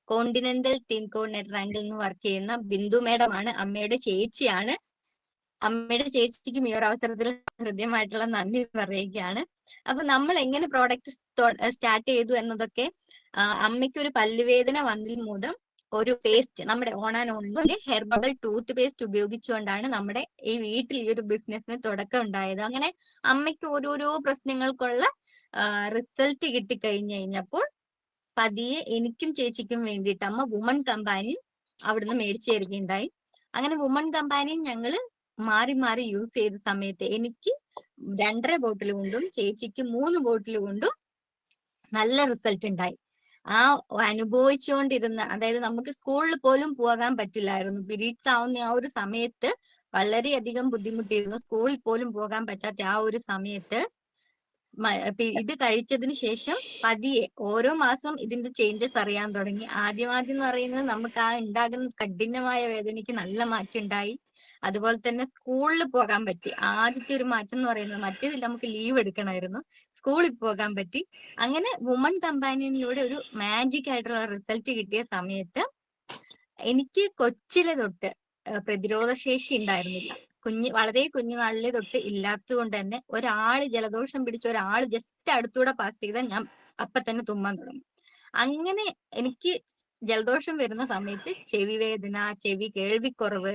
Continental team coordinator റാങ്കിൽ നിന്ന് work ചെയ്യുന്ന ബിന്ദു മേഡമാണ്, അമ്മയുടെ ചേച്ചിയാണ്. അമ്മയുടെ ചേച്ചിക്കും ഈ ഒരു അവസരത്തിൽ ഹൃദ്യമായിട്ടുള്ള നന്ദി പറയുകയാണ്. അപ്പൊ നമ്മൾ എങ്ങനെ പ്രോഡക്റ്റ് സ്റ്റാർട്ട് ചെയ്തു എന്നതൊക്കെ, അമ്മയ്ക്ക് ഒരു പല്ലുവേദന വന്നതിൽ മൂലം ഒരു പേസ്റ്റ്, നമ്മുടെ one and only herbal toothpaste ഉപയോഗിച്ചുകൊണ്ടാണ് നമ്മുടെ ഈ വീട്ടിൽ ഈ ഒരു ബിസിനസ്സിന് തുടക്കം ഉണ്ടായത്. അങ്ങനെ അമ്മയ്ക്ക് ഓരോരോ പ്രശ്നങ്ങൾക്കുള്ള റിസൾട്ട് കിട്ടിക്കഴിഞ്ഞു കഴിഞ്ഞപ്പോൾ പതിയെ എനിക്കും ചേച്ചിക്കും വേണ്ടിയിട്ട് അമ്മ വുമൺ കമ്പാനിയൻ അവിടുന്ന് മേടിച്ചു തരികയുണ്ടായി. അങ്ങനെ വുമൺ കമ്പാനിയൻ ഞങ്ങള് മാറി മാറി യൂസ് ചെയ്ത സമയത്ത് എനിക്ക് 2.5 ബോട്ടിൽ കൊണ്ടും ചേച്ചിക്ക് 3 ബോട്ടിൽ കൊണ്ടും നല്ല റിസൾട്ട് ഉണ്ടായി. ആ അനുഭവിച്ചുകൊണ്ടിരുന്ന, അതായത് നമുക്ക് സ്കൂളിൽ പോലും പോകാൻ പറ്റില്ലായിരുന്നു. പീരീഡ്സ് ആവുന്ന ആ ഒരു സമയത്ത് വളരെയധികം ബുദ്ധിമുട്ടിയിരുന്നു. സ്കൂളിൽ പോലും പോകാൻ പറ്റാത്ത ആ ഒരു സമയത്ത് ഇത് കഴിച്ചതിന് ശേഷം പതിയെ ഓരോ മാസം ഇതിന്റെ ചേഞ്ചസ് അറിയാൻ തുടങ്ങി. ആദ്യം എന്ന് പറയുന്നത് നമുക്ക് ആ ഉണ്ടാകുന്ന കഠിനമായ വേദനയ്ക്ക് നല്ല മാറ്റം ഉണ്ടായി. അതുപോലെ തന്നെ സ്കൂളിൽ പോകാൻ പറ്റി. ആദ്യത്തെ ഒരു മാറ്റം എന്ന് പറയുന്നത്, മറ്റേതിൽ നമുക്ക് ലീവ് എടുക്കണമായിരുന്നു, സ്കൂളിൽ പോകാൻ പറ്റി. അങ്ങനെ വുമൺ കമ്പാനിയനിലൂടെ ഒരു മാജിക് ആയിട്ടുള്ള റിസൾട്ട് കിട്ടിയ സമയത്ത് എനിക്ക് കൊച്ചിലെ തൊട്ട് പ്രതിരോധ ശേഷി ഉണ്ടായിരുന്നില്ല. വളരെ കുഞ്ഞുനാളിലെ തൊട്ട് ഇല്ലാത്തത് കൊണ്ട് തന്നെ ഒരാള് ജലദോഷം പിടിച്ച ഒരാള് ജസ്റ്റ് അടുത്തൂടെ പാസ് ചെയ്താൽ ഞാൻ അപ്പൊ തന്നെ തുമ്മാൻ തുടങ്ങും. അങ്ങനെ എനിക്ക് ജലദോഷം വരുന്ന സമയത്ത് ചെവി വേദന, ചെവി കേൾവിക്കുറവ്,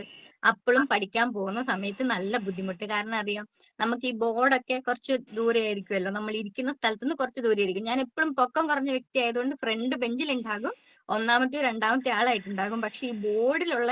അപ്പോഴും പഠിക്കാൻ പോകുന്ന സമയത്ത് നല്ല ബുദ്ധിമുട്ട്. കാരണം അറിയാം, നമുക്ക് ഈ ബോർഡൊക്കെ കുറച്ച് ദൂരെ ആയിരിക്കുമല്ലോ, നമ്മൾ ഇരിക്കുന്ന സ്ഥലത്ത് നിന്ന് കുറച്ച് ദൂരെ ആയിരിക്കും. ഞാൻ എപ്പോഴും പൊക്കം കുറഞ്ഞ വ്യക്തി ആയതുകൊണ്ട് ഫ്രണ്ട് ബെഞ്ചിൽ ഉണ്ടാകും, ഒന്നാമത്തെ രണ്ടാമത്തെ ആളായിട്ടുണ്ടാകും. പക്ഷെ ഈ ബോർഡിലുള്ള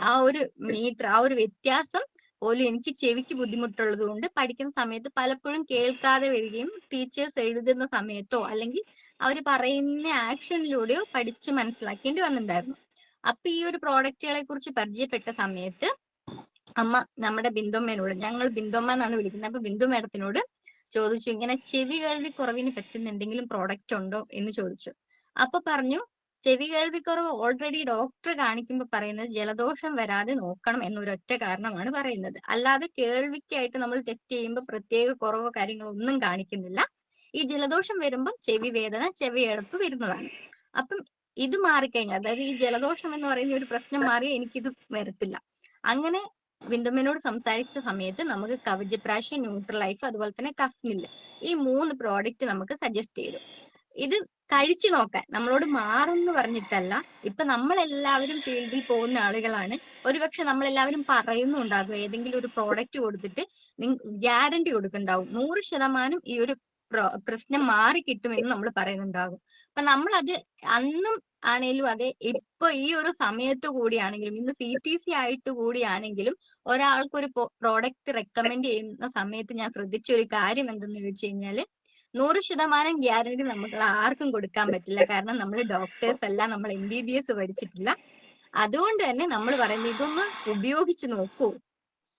ആ ഒരു മീറ്റർ, ആ ഒരു വ്യത്യാസം പോലും എനിക്ക് ചെവിക്ക് ബുദ്ധിമുട്ടുള്ളത് കൊണ്ട് പഠിക്കുന്ന സമയത്ത് പലപ്പോഴും കേൾക്കാതെ വരികയും ടീച്ചേഴ്സ് എഴുതുന്ന സമയത്തോ അല്ലെങ്കിൽ അവർ പറയുന്ന ആക്ഷനിലൂടെയോ പഠിച്ച് മനസ്സിലാക്കേണ്ടി വന്നിട്ടുണ്ടായിരുന്നു. അപ്പൊ ഈ ഒരു പ്രോഡക്റ്റുകളെ കുറിച്ച് പരിചയപ്പെട്ട സമയത്ത് അമ്മ നമ്മുടെ ബിന്ദുമ്മേനോട്, ഞങ്ങൾ ബിന്ദുമ്മ എന്നാണ് വിളിക്കുന്നത്, അപ്പൊ ബിന്ദു മേഡത്തിനോട് ചോദിച്ചു, ഇങ്ങനെ ചെവി കേൾവി കുറവിന് പറ്റുന്ന എന്തെങ്കിലും പ്രോഡക്റ്റ് ഉണ്ടോ എന്ന് ചോദിച്ചു. അപ്പൊ പറഞ്ഞു, ചെവി കേൾവിക്കുറവ് ഓൾറെഡി ഡോക്ടർ കാണിക്കുമ്പോൾ പറയുന്നത് ജലദോഷം വരാതെ നോക്കണം എന്നൊരൊറ്റ കാരണമാണ് പറയുന്നത്. അല്ലാതെ കേൾവിക്കായിട്ട് നമ്മൾ ടെസ്റ്റ് ചെയ്യുമ്പോൾ പ്രത്യേക കുറവോ കാര്യങ്ങളോ ഒന്നും കാണിക്കുന്നില്ല. ഈ ജലദോഷം വരുമ്പം ചെവി വേദന, ചെവിയടപ്പ് വരുന്നതാണ്. അപ്പം ഇത് മാറിക്കഴിഞ്ഞാൽ, അതായത് ഈ ജലദോഷം എന്ന് പറയുന്ന ഒരു പ്രശ്നം മാറി എനിക്കിത് വരത്തില്ല. അങ്ങനെ ബിന്ദുമ്മനോട് സംസാരിച്ച സമയത്ത് നമുക്ക് കവചപ്രാശ്, ന്യൂട്രലൈഫ്, അതുപോലെ തന്നെ കഫ്നില്, ഈ 3 പ്രോഡക്റ്റ് നമുക്ക് സജസ്റ്റ് ചെയ്തു. ഇത് കഴിച്ചു നോക്കാൻ, നമ്മളോട് മാറുമെന്ന് പറഞ്ഞിട്ടല്ല. ഇപ്പൊ നമ്മളെല്ലാവരും ഫീൽഡിൽ പോകുന്ന ആളുകളാണ്. ഒരുപക്ഷെ നമ്മളെല്ലാവരും പറയുന്നുണ്ടാകും, ഏതെങ്കിലും ഒരു പ്രോഡക്റ്റ് കൊടുത്തിട്ട് ഗ്യാരണ്ടി കൊടുക്കുന്നുണ്ടാവും, 100% ഈ ഒരു പ്രശ്നം മാറി കിട്ടുമെന്ന് നമ്മൾ പറയുന്നുണ്ടാകും. അപ്പൊ നമ്മളത് അന്നും ആണേലും അതെ, ഇപ്പൊ ഈ ഒരു സമയത്ത് കൂടിയാണെങ്കിലും, ഇന്ന് CTC ആയിട്ട് കൂടിയാണെങ്കിലും ഒരാൾക്ക് ഒരു പ്രോഡക്റ്റ് റെക്കമെൻഡ് ചെയ്യുന്ന സമയത്ത് ഞാൻ ശ്രദ്ധിച്ച ഒരു കാര്യം എന്തെന്ന് ചോദിച്ചു കഴിഞ്ഞാല്, 100% ഗ്യാരണ്ടി നമുക്ക് ആർക്കും കൊടുക്കാൻ പറ്റില്ല. കാരണം നമ്മൾ ഡോക്ടേഴ്സ് അല്ല, നമ്മൾ MBBS പഠിച്ചിട്ടില്ല. അതുകൊണ്ട് തന്നെ നമ്മൾ പറയുന്നത്, ഇതൊന്ന് ഉപയോഗിച്ച് നോക്കൂ,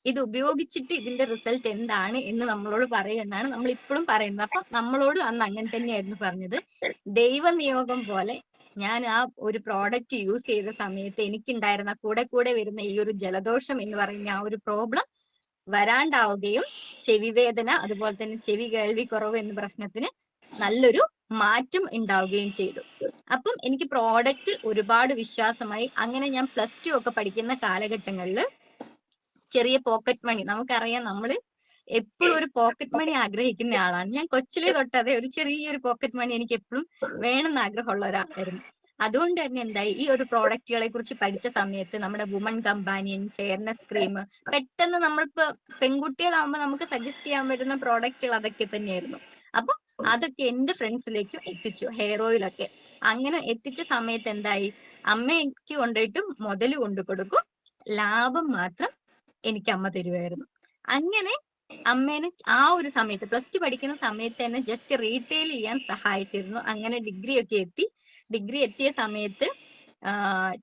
ഇത് ഉപയോഗിച്ചിട്ട് ഇതിന്റെ റിസൾട്ട് എന്താണ് എന്ന് നമ്മളോട് പറയുമെന്നാണ് നമ്മൾ ഇപ്പോഴും പറയുന്നത്. അപ്പൊ നമ്മളോട് അന്ന് അങ്ങനെ തന്നെയായിരുന്നു പറഞ്ഞത്. ദൈവനിയോഗം പോലെ ഞാൻ ആ ഒരു പ്രോഡക്റ്റ് യൂസ് ചെയ്ത സമയത്ത് എനിക്കുണ്ടായിരുന്ന കൂടെ വരുന്ന ഈ ഒരു ജലദോഷം എന്ന് പറയുന്ന ആ ഒരു പ്രോബ്ലം വരാണ്ടാവുകയും ചെവി വേദന, അതുപോലെ തന്നെ ചെവി കേൾവി കുറവ് എന്ന പ്രശ്നത്തിന് നല്ലൊരു മാറ്റം ഉണ്ടാവുകയും ചെയ്തു. അപ്പം എനിക്ക് പ്രോഡക്റ്റ് ഒരുപാട് വിശ്വാസമായി. അങ്ങനെ ഞാൻ +2 ഒക്കെ പഠിക്കുന്ന കാലഘട്ടങ്ങളിൽ ചെറിയ പോക്കറ്റ് മണി, നമുക്കറിയാം നമ്മൾ എപ്പോഴും ഒരു പോക്കറ്റ് മണി ആഗ്രഹിക്കുന്ന ആളാണ് ഞാൻ. കൊച്ചിലെ തൊട്ടതേ ഒരു ചെറിയൊരു പോക്കറ്റ് മണി എനിക്ക് എപ്പോഴും വേണമെന്ന് ആഗ്രഹമുള്ള ഒരാളായിരുന്നു. അതുകൊണ്ട് തന്നെ എന്തായി, ഈ ഒരു പ്രോഡക്റ്റുകളെ കുറിച്ച് പഠിച്ച സമയത്ത് നമ്മുടെ വുമൺ കമ്പാനിയൻ, ഫെയർനെസ് ക്രീം, പെട്ടെന്ന് നമ്മളിപ്പോ പെൺകുട്ടികളാകുമ്പോൾ നമുക്ക് സജസ്റ്റ് ചെയ്യാൻ പറ്റുന്ന പ്രോഡക്റ്റുകൾ അതൊക്കെ തന്നെയായിരുന്നു. അപ്പൊ അതൊക്കെ എന്റെ ഫ്രണ്ട്സിലേക്കും എത്തിച്ചു, ഹെയർ ഓയിലൊക്കെ. അങ്ങനെ എത്തിച്ച സമയത്ത് എന്തായി, അമ്മയ്ക്ക് കൊണ്ടുപോയിട്ട് മുതൽ കൊണ്ടു കൊടുക്കും, ലാഭം മാത്രം എനിക്ക് അമ്മ തരുമായിരുന്നു. അങ്ങനെ അമ്മേനെ ആ ഒരു സമയത്ത് +2 പഠിക്കുന്ന സമയത്ത് തന്നെ ജസ്റ്റ് റീറ്റെയിൽ ചെയ്യാൻ സഹായിച്ചിരുന്നു. അങ്ങനെ ഡിഗ്രി ഒക്കെ എത്തി. ഡിഗ്രി എത്തിയ സമയത്ത്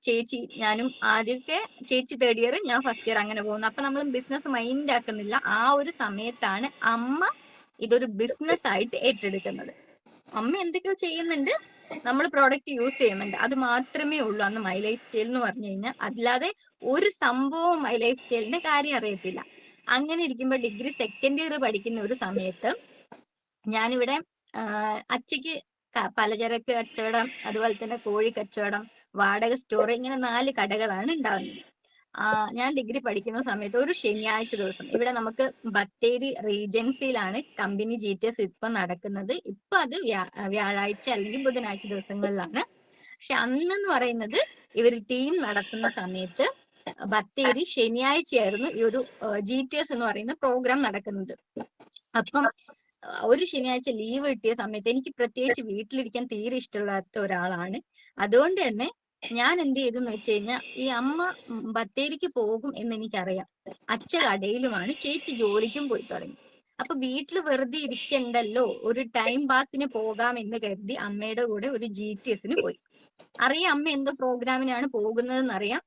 ചേച്ചി ഞാനും, ആദ്യമൊക്കെ ചേച്ചി 3rd ഇയർ, ഞാൻ 1st ഇയർ അങ്ങനെ പോകുന്നു. അപ്പൊ നമ്മൾ ബിസിനസ് മൈൻഡ് ആക്കുന്നില്ല. ആ ഒരു സമയത്താണ് അമ്മ ഇതൊരു ബിസിനസ് ആയിട്ട് ഏറ്റെടുക്കുന്നത്. അമ്മ എന്തൊക്കെയോ ചെയ്യുന്നുണ്ട്, നമ്മൾ പ്രോഡക്റ്റ് യൂസ് ചെയ്യുന്നുണ്ട്, അത് മാത്രമേ ഉള്ളൂ അന്ന് മൈ ലൈഫ് സ്റ്റൈൽ എന്ന് പറഞ്ഞു കഴിഞ്ഞാൽ. അല്ലാതെ ഒരു സംഭവം മൈ ലൈഫ് സ്റ്റൈലിന്റെ കാര്യം അറിയത്തില്ല. അങ്ങനെ ഇരിക്കുമ്പോൾ ഡിഗ്രി 2nd ഇയർ പഠിക്കുന്ന ഒരു സമയത്ത് ഞാനിവിടെ അച്ഛക്ക് പലചരക്ക് കച്ചവടം, അതുപോലെ തന്നെ കോഴി കച്ചവടം, വാടക സ്റ്റോർ, ഇങ്ങനെ 4 കടകളാണ് ഉണ്ടാവുന്നത്. ഞാൻ ഡിഗ്രി പഠിക്കുന്ന സമയത്ത് ഒരു ശനിയാഴ്ച ദിവസം ഇവിടെ നമുക്ക് ബത്തേരി റീജൻസിയിലാണ് കമ്പനി GTS ഇപ്പൊ നടക്കുന്നത്. ഇപ്പൊ അത് വ്യാഴാഴ്ച അല്ലെങ്കിൽ ബുധനാഴ്ച ദിവസങ്ങളിലാണ്. പക്ഷെ അന്നെന്ന് പറയുന്നത് ഇവർ ടീം നടത്തുന്ന സമയത്ത് ബത്തേരി ശനിയാഴ്ചയായിരുന്നു ഈ ഒരു GTS എന്ന് പറയുന്ന പ്രോഗ്രാം നടക്കുന്നത്. അപ്പം ഒരു ശനിയാഴ്ച ലീവ് കിട്ടിയ സമയത്ത് എനിക്ക് പ്രത്യേകിച്ച് വീട്ടിലിരിക്കാൻ തീരെ ഇഷ്ടമില്ലാത്ത ഒരാളാണ്. അതുകൊണ്ട് തന്നെ ഞാൻ എന്ത് ചെയ്തെന്ന് വെച്ച് കഴിഞ്ഞാൽ, ഈ അമ്മ ബത്തേരിക്ക് പോകും എന്ന് എനിക്കറിയാം. അച്ഛ കടയിലുമാണ്, ചേച്ചി ജോലിക്കും പോയി തുടങ്ങി. അപ്പൊ വീട്ടിൽ വെറുതെ ഇരിക്കണ്ടല്ലോ, ഒരു ടൈം പാസിന് പോകാം എന്ന് കരുതി അമ്മയുടെ കൂടെ ഒരു GTSന് പോയി. അറിയാം അമ്മ എന്തോ പ്രോഗ്രാമിനാണ് പോകുന്നതെന്ന് അറിയാം.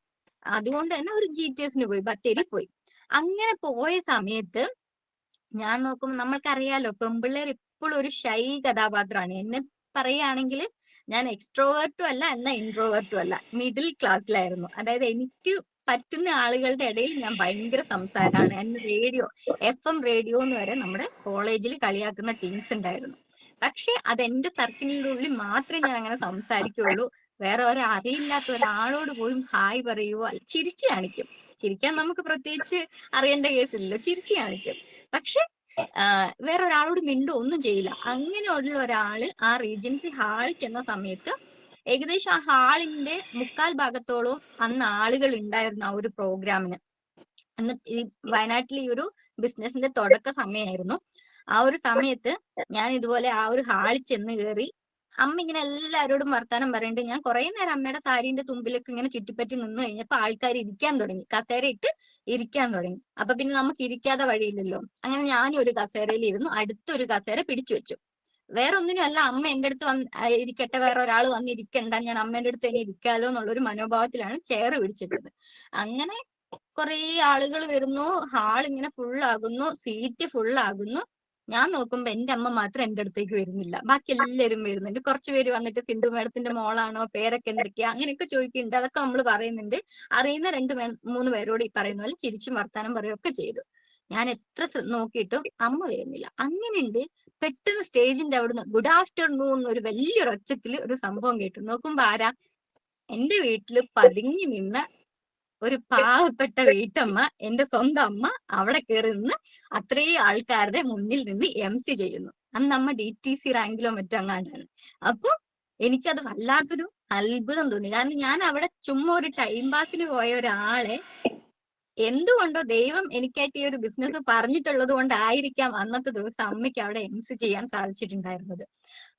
അതുകൊണ്ട് തന്നെ ഒരു GTSന് പോയി, ബത്തേരി പോയി. അങ്ങനെ പോയ സമയത്ത് ഞാൻ നോക്കുമ്പോൾ നമ്മൾക്കറിയാലോ, പെമ്പിള്ളേർ എപ്പോഴും ഒരു ഷൈ കഥാപാത്രമാണ്. എന്നെ പറയുകയാണെങ്കിൽ ഞാൻ എക്സ്ട്രോവേർട്ടും അല്ല എന്നാൽ ഇൻട്രോവേർട്ടും അല്ല, മിഡിൽ ക്ലാസ്സിലായിരുന്നു. അതായത് എനിക്ക് പറ്റുന്ന ആളുകളുടെ ഇടയിൽ ഞാൻ ഭയങ്കര സംസാരമാണ്. എന്നെ FM റേഡിയോ എന്ന് വരെ നമ്മുടെ കോളേജിൽ കളിയാക്കുന്ന ടീംസ് ഉണ്ടായിരുന്നു. പക്ഷെ അത് എന്റെ സർക്കിളിന്റെ ഉള്ളിൽ മാത്രമേ ഞാൻ അങ്ങനെ സംസാരിക്കുള്ളൂ. വേറെ അറിയില്ലാത്ത ഒരാളോട് പോലും ഹായ് പറയുവോ, ചിരിച്ചു കാണിക്കും. ചിരിക്കാൻ നമുക്ക് പ്രത്യേകിച്ച് അറിയേണ്ട കേസില്ലല്ലോ, ചിരിച്ചു കാണിക്കും. പക്ഷെ വേറെ ഒരാളോട് മിണ്ടോ ഒന്നും ചെയ്യില്ല. അങ്ങനെയുള്ള ഒരാള് ആ റീജൻസി ഹാളിൽ ചെന്ന സമയത്ത് ഏകദേശം ആ ഹാളിന്റെ 3/4 ഭാഗത്തോളം അന്ന് ആളുകൾ ഉണ്ടായിരുന്നു ആ ഒരു പ്രോഗ്രാമിന്. അന്ന് ഈ വയനാട്ടിൽ ഈ ഒരു ബിസിനസിന്റെ തുടക്ക സമയമായിരുന്നു. ആ ഒരു സമയത്ത് ഞാൻ ഇതുപോലെ ആ ഒരു ഹാളിൽ ചെന്ന് കയറി. അമ്മ ഇങ്ങനെ എല്ലാവരോടും വർത്താനം പറയുന്നുണ്ട്. ഞാൻ കുറെ നേരം അമ്മയുടെ സാരീന്റെ തുമ്പിലൊക്കെ ഇങ്ങനെ ചുറ്റിപ്പറ്റി നിന്ന് കഴിഞ്ഞപ്പോ ആൾക്കാർ ഇരിക്കാൻ തുടങ്ങി, കസേര ഇട്ട് ഇരിക്കാൻ തുടങ്ങി. അപ്പൊ പിന്നെ നമുക്ക് ഇരിക്കാതെ വഴിയില്ലല്ലോ. അങ്ങനെ ഞാനും ഒരു കസേരയിൽ ഇരുന്നു, അടുത്തൊരു കസേര പിടിച്ചു വെച്ചു. വേറെ ഒന്നിനും അല്ല, അമ്മ എന്റെ അടുത്ത് ഇരിക്കട്ടെ, വേറെ ഒരാൾ വന്നിരിക്കണ്ട, ഞാൻ അമ്മേന്റെ അടുത്ത് തന്നെ ഇരിക്കാലോ എന്നുള്ളൊരു മനോഭാവത്തിലാണ് ചെയർ പിടിച്ചിട്ടത്. അങ്ങനെ കുറെ ആളുകൾ വരുന്നു, ഹാൾ ഇങ്ങനെ ഫുള്ളാകുന്നു, സീറ്റ് ഫുള്ളാകുന്നു. ഞാൻ നോക്കുമ്പോ എന്റെ അമ്മ മാത്രം എന്റെ അടുത്തേക്ക് വരുന്നില്ല, ബാക്കി എല്ലാവരും വരുന്നുണ്ട്. കുറച്ചു പേര് വന്നിട്ട് സിന്ധു മേഡത്തിന്റെ മോളാണോ, പേരൊക്കെ എന്തൊക്കെയാ, അങ്ങനെയൊക്കെ ചോദിക്കുന്നുണ്ട്. അതൊക്കെ നമ്മൾ പറയുന്നുണ്ട്. അറിയുന്ന 2-3 പേരോട് ഈ പറയുന്ന പോലെ ചിരിച്ചും വർത്താനം പറയുകയൊക്കെ ചെയ്തു. ഞാൻ എത്ര നോക്കിയിട്ടും അമ്മ വരുന്നില്ല. അങ്ങനെയുണ്ട്. പെട്ടെന്ന് സ്റ്റേജിന്റെ അവിടുന്ന് ഗുഡ് ആഫ്റ്റർനൂൺ ഒരു വലിയൊരു ഒച്ചത്തിൽ ഒരു സംഭവം കേട്ടു. നോക്കുമ്പോ ആരാ, എന്റെ വീട്ടില് പതുങ്ങി നിന്ന ഒരു പാവപ്പെട്ട വീട്ടമ്മ, എന്റെ സ്വന്തം അമ്മ അവിടെ കയറി നിന്ന് അത്രയും ആൾക്കാരുടെ മുന്നിൽ നിന്ന് MC ചെയ്യുന്നു. അന്ന് അമ്മ DTC റാങ്കിലോ മറ്റോ അങ്ങാണ്ടാണ്. അപ്പൊ എനിക്കത് വല്ലാത്തൊരു അത്ഭുതം തോന്നി. കാരണം ഞാൻ അവിടെ ചുമ്മാ ഒരു ടൈം പാസിന് പോയ ഒരാളെ എന്തുകൊണ്ടോ ദൈവം എനിക്കായിട്ട് ഈ ഒരു ബിസിനസ് പറഞ്ഞിട്ടുള്ളത് കൊണ്ടായിരിക്കാം അന്നത്തെ ദിവസം അമ്മയ്ക്ക് അവിടെ MC ചെയ്യാൻ സാധിച്ചിട്ടുണ്ടായിരുന്നത്.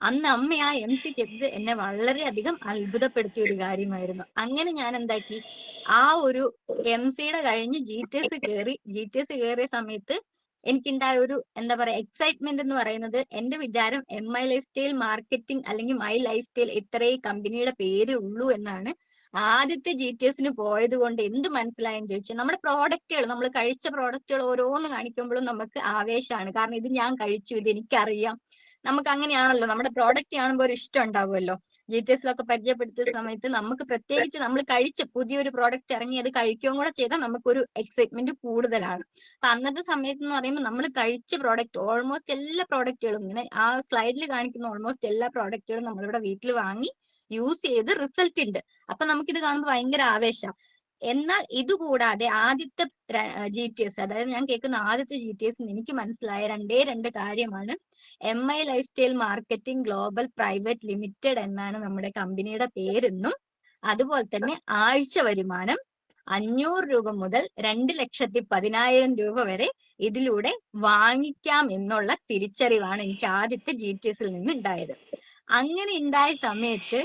അന്ന് അമ്മ ആ MC ചെയ്തത് എന്നെ വളരെയധികം അത്ഭുതപ്പെടുത്തിയ ഒരു കാര്യമായിരുന്നു. അങ്ങനെ ഞാൻ എന്താക്കി, ആ ഒരു MC-യുടെ കഴിഞ്ഞ് GTS കയറിയ സമയത്ത് എനിക്കുണ്ടായ ഒരു എന്താ പറയാ എക്സൈറ്റ്മെന്റ് എന്ന് പറയുന്നത്, എന്റെ വിചാരം MI ലൈഫ് സ്റ്റൈൽ മാർക്കറ്റിംഗ് അല്ലെങ്കിൽ മൈ ലൈഫ് സ്റ്റൈൽ ഇത്രയും കമ്പനിയുടെ പേര് ഉള്ളൂ എന്നാണ്. ആദ്യത്തെ GTSന് പോയത് കൊണ്ട് എന്ത് മനസ്സിലായെന്ന് ചോദിച്ചാൽ, നമ്മുടെ പ്രോഡക്റ്റുകൾ, നമ്മൾ കഴിച്ച പ്രോഡക്റ്റുകൾ ഓരോന്ന് കാണിക്കുമ്പോഴും നമുക്ക് ആവേശമാണ്. കാരണം ഇത് ഞാൻ കഴിച്ചു, ഇത് എനിക്കറിയാം. നമുക്ക് അങ്ങനെയാണല്ലോ, നമ്മുടെ പ്രോഡക്റ്റ് കാണുമ്പോൾ ഒരു ഇഷ്ടം ഉണ്ടാവുമല്ലോ. GTSലൊക്കെ പരിചയപ്പെടുത്തിയ സമയത്ത് നമുക്ക് പ്രത്യേകിച്ച് നമ്മൾ കഴിച്ച് പുതിയൊരു പ്രോഡക്റ്റ് ഇറങ്ങി അത് കഴിക്കുകയും കൂടെ ചെയ്താൽ നമുക്കൊരു എക്സൈറ്റ്മെന്റ് കൂടുതലാണ്. അപ്പൊ അന്നത്തെ സമയത്ത് എന്ന് പറയുമ്പോൾ നമ്മൾ കഴിച്ച പ്രോഡക്റ്റ് ഓൾമോസ്റ്റ് എല്ലാ പ്രോഡക്റ്റുകളും, ഇങ്ങനെ ആ സ്ലൈഡിൽ കാണിക്കുന്ന ഓൾമോസ്റ്റ് എല്ലാ പ്രോഡക്റ്റുകളും നമ്മളിവിടെ വീട്ടിൽ വാങ്ങി യൂസ് ചെയ്ത് റിസൾട്ട് ഉണ്ട്. അപ്പൊ നമുക്കിത് കാണുമ്പോൾ ഭയങ്കര ആവേശം. എന്നാൽ ഇതുകൂടാതെ ആദ്യത്തെ GTS, അതായത് ഞാൻ കേൾക്കുന്ന ആദ്യത്തെ GTS എനിക്ക് മനസ്സിലായ 2 കാര്യമാണ്. MI life style marketing global private limited എന്നാണ് നമ്മുടെ കമ്പനിയുടെ പേരെന്നും, അതുപോലെ തന്നെ ആഴ്ച വരുമാനം 500 രൂപ മുതൽ 2,10,000 രൂപ വരെ ഇതിലൂടെ വാങ്ങിക്കാം എന്നുള്ള തിരിച്ചറിവാണ് എനിക്ക് ആദ്യത്തെ GTSൽ നിന്ന് ഉണ്ടായത്. അങ്ങനെ ഉണ്ടായ സമയത്ത്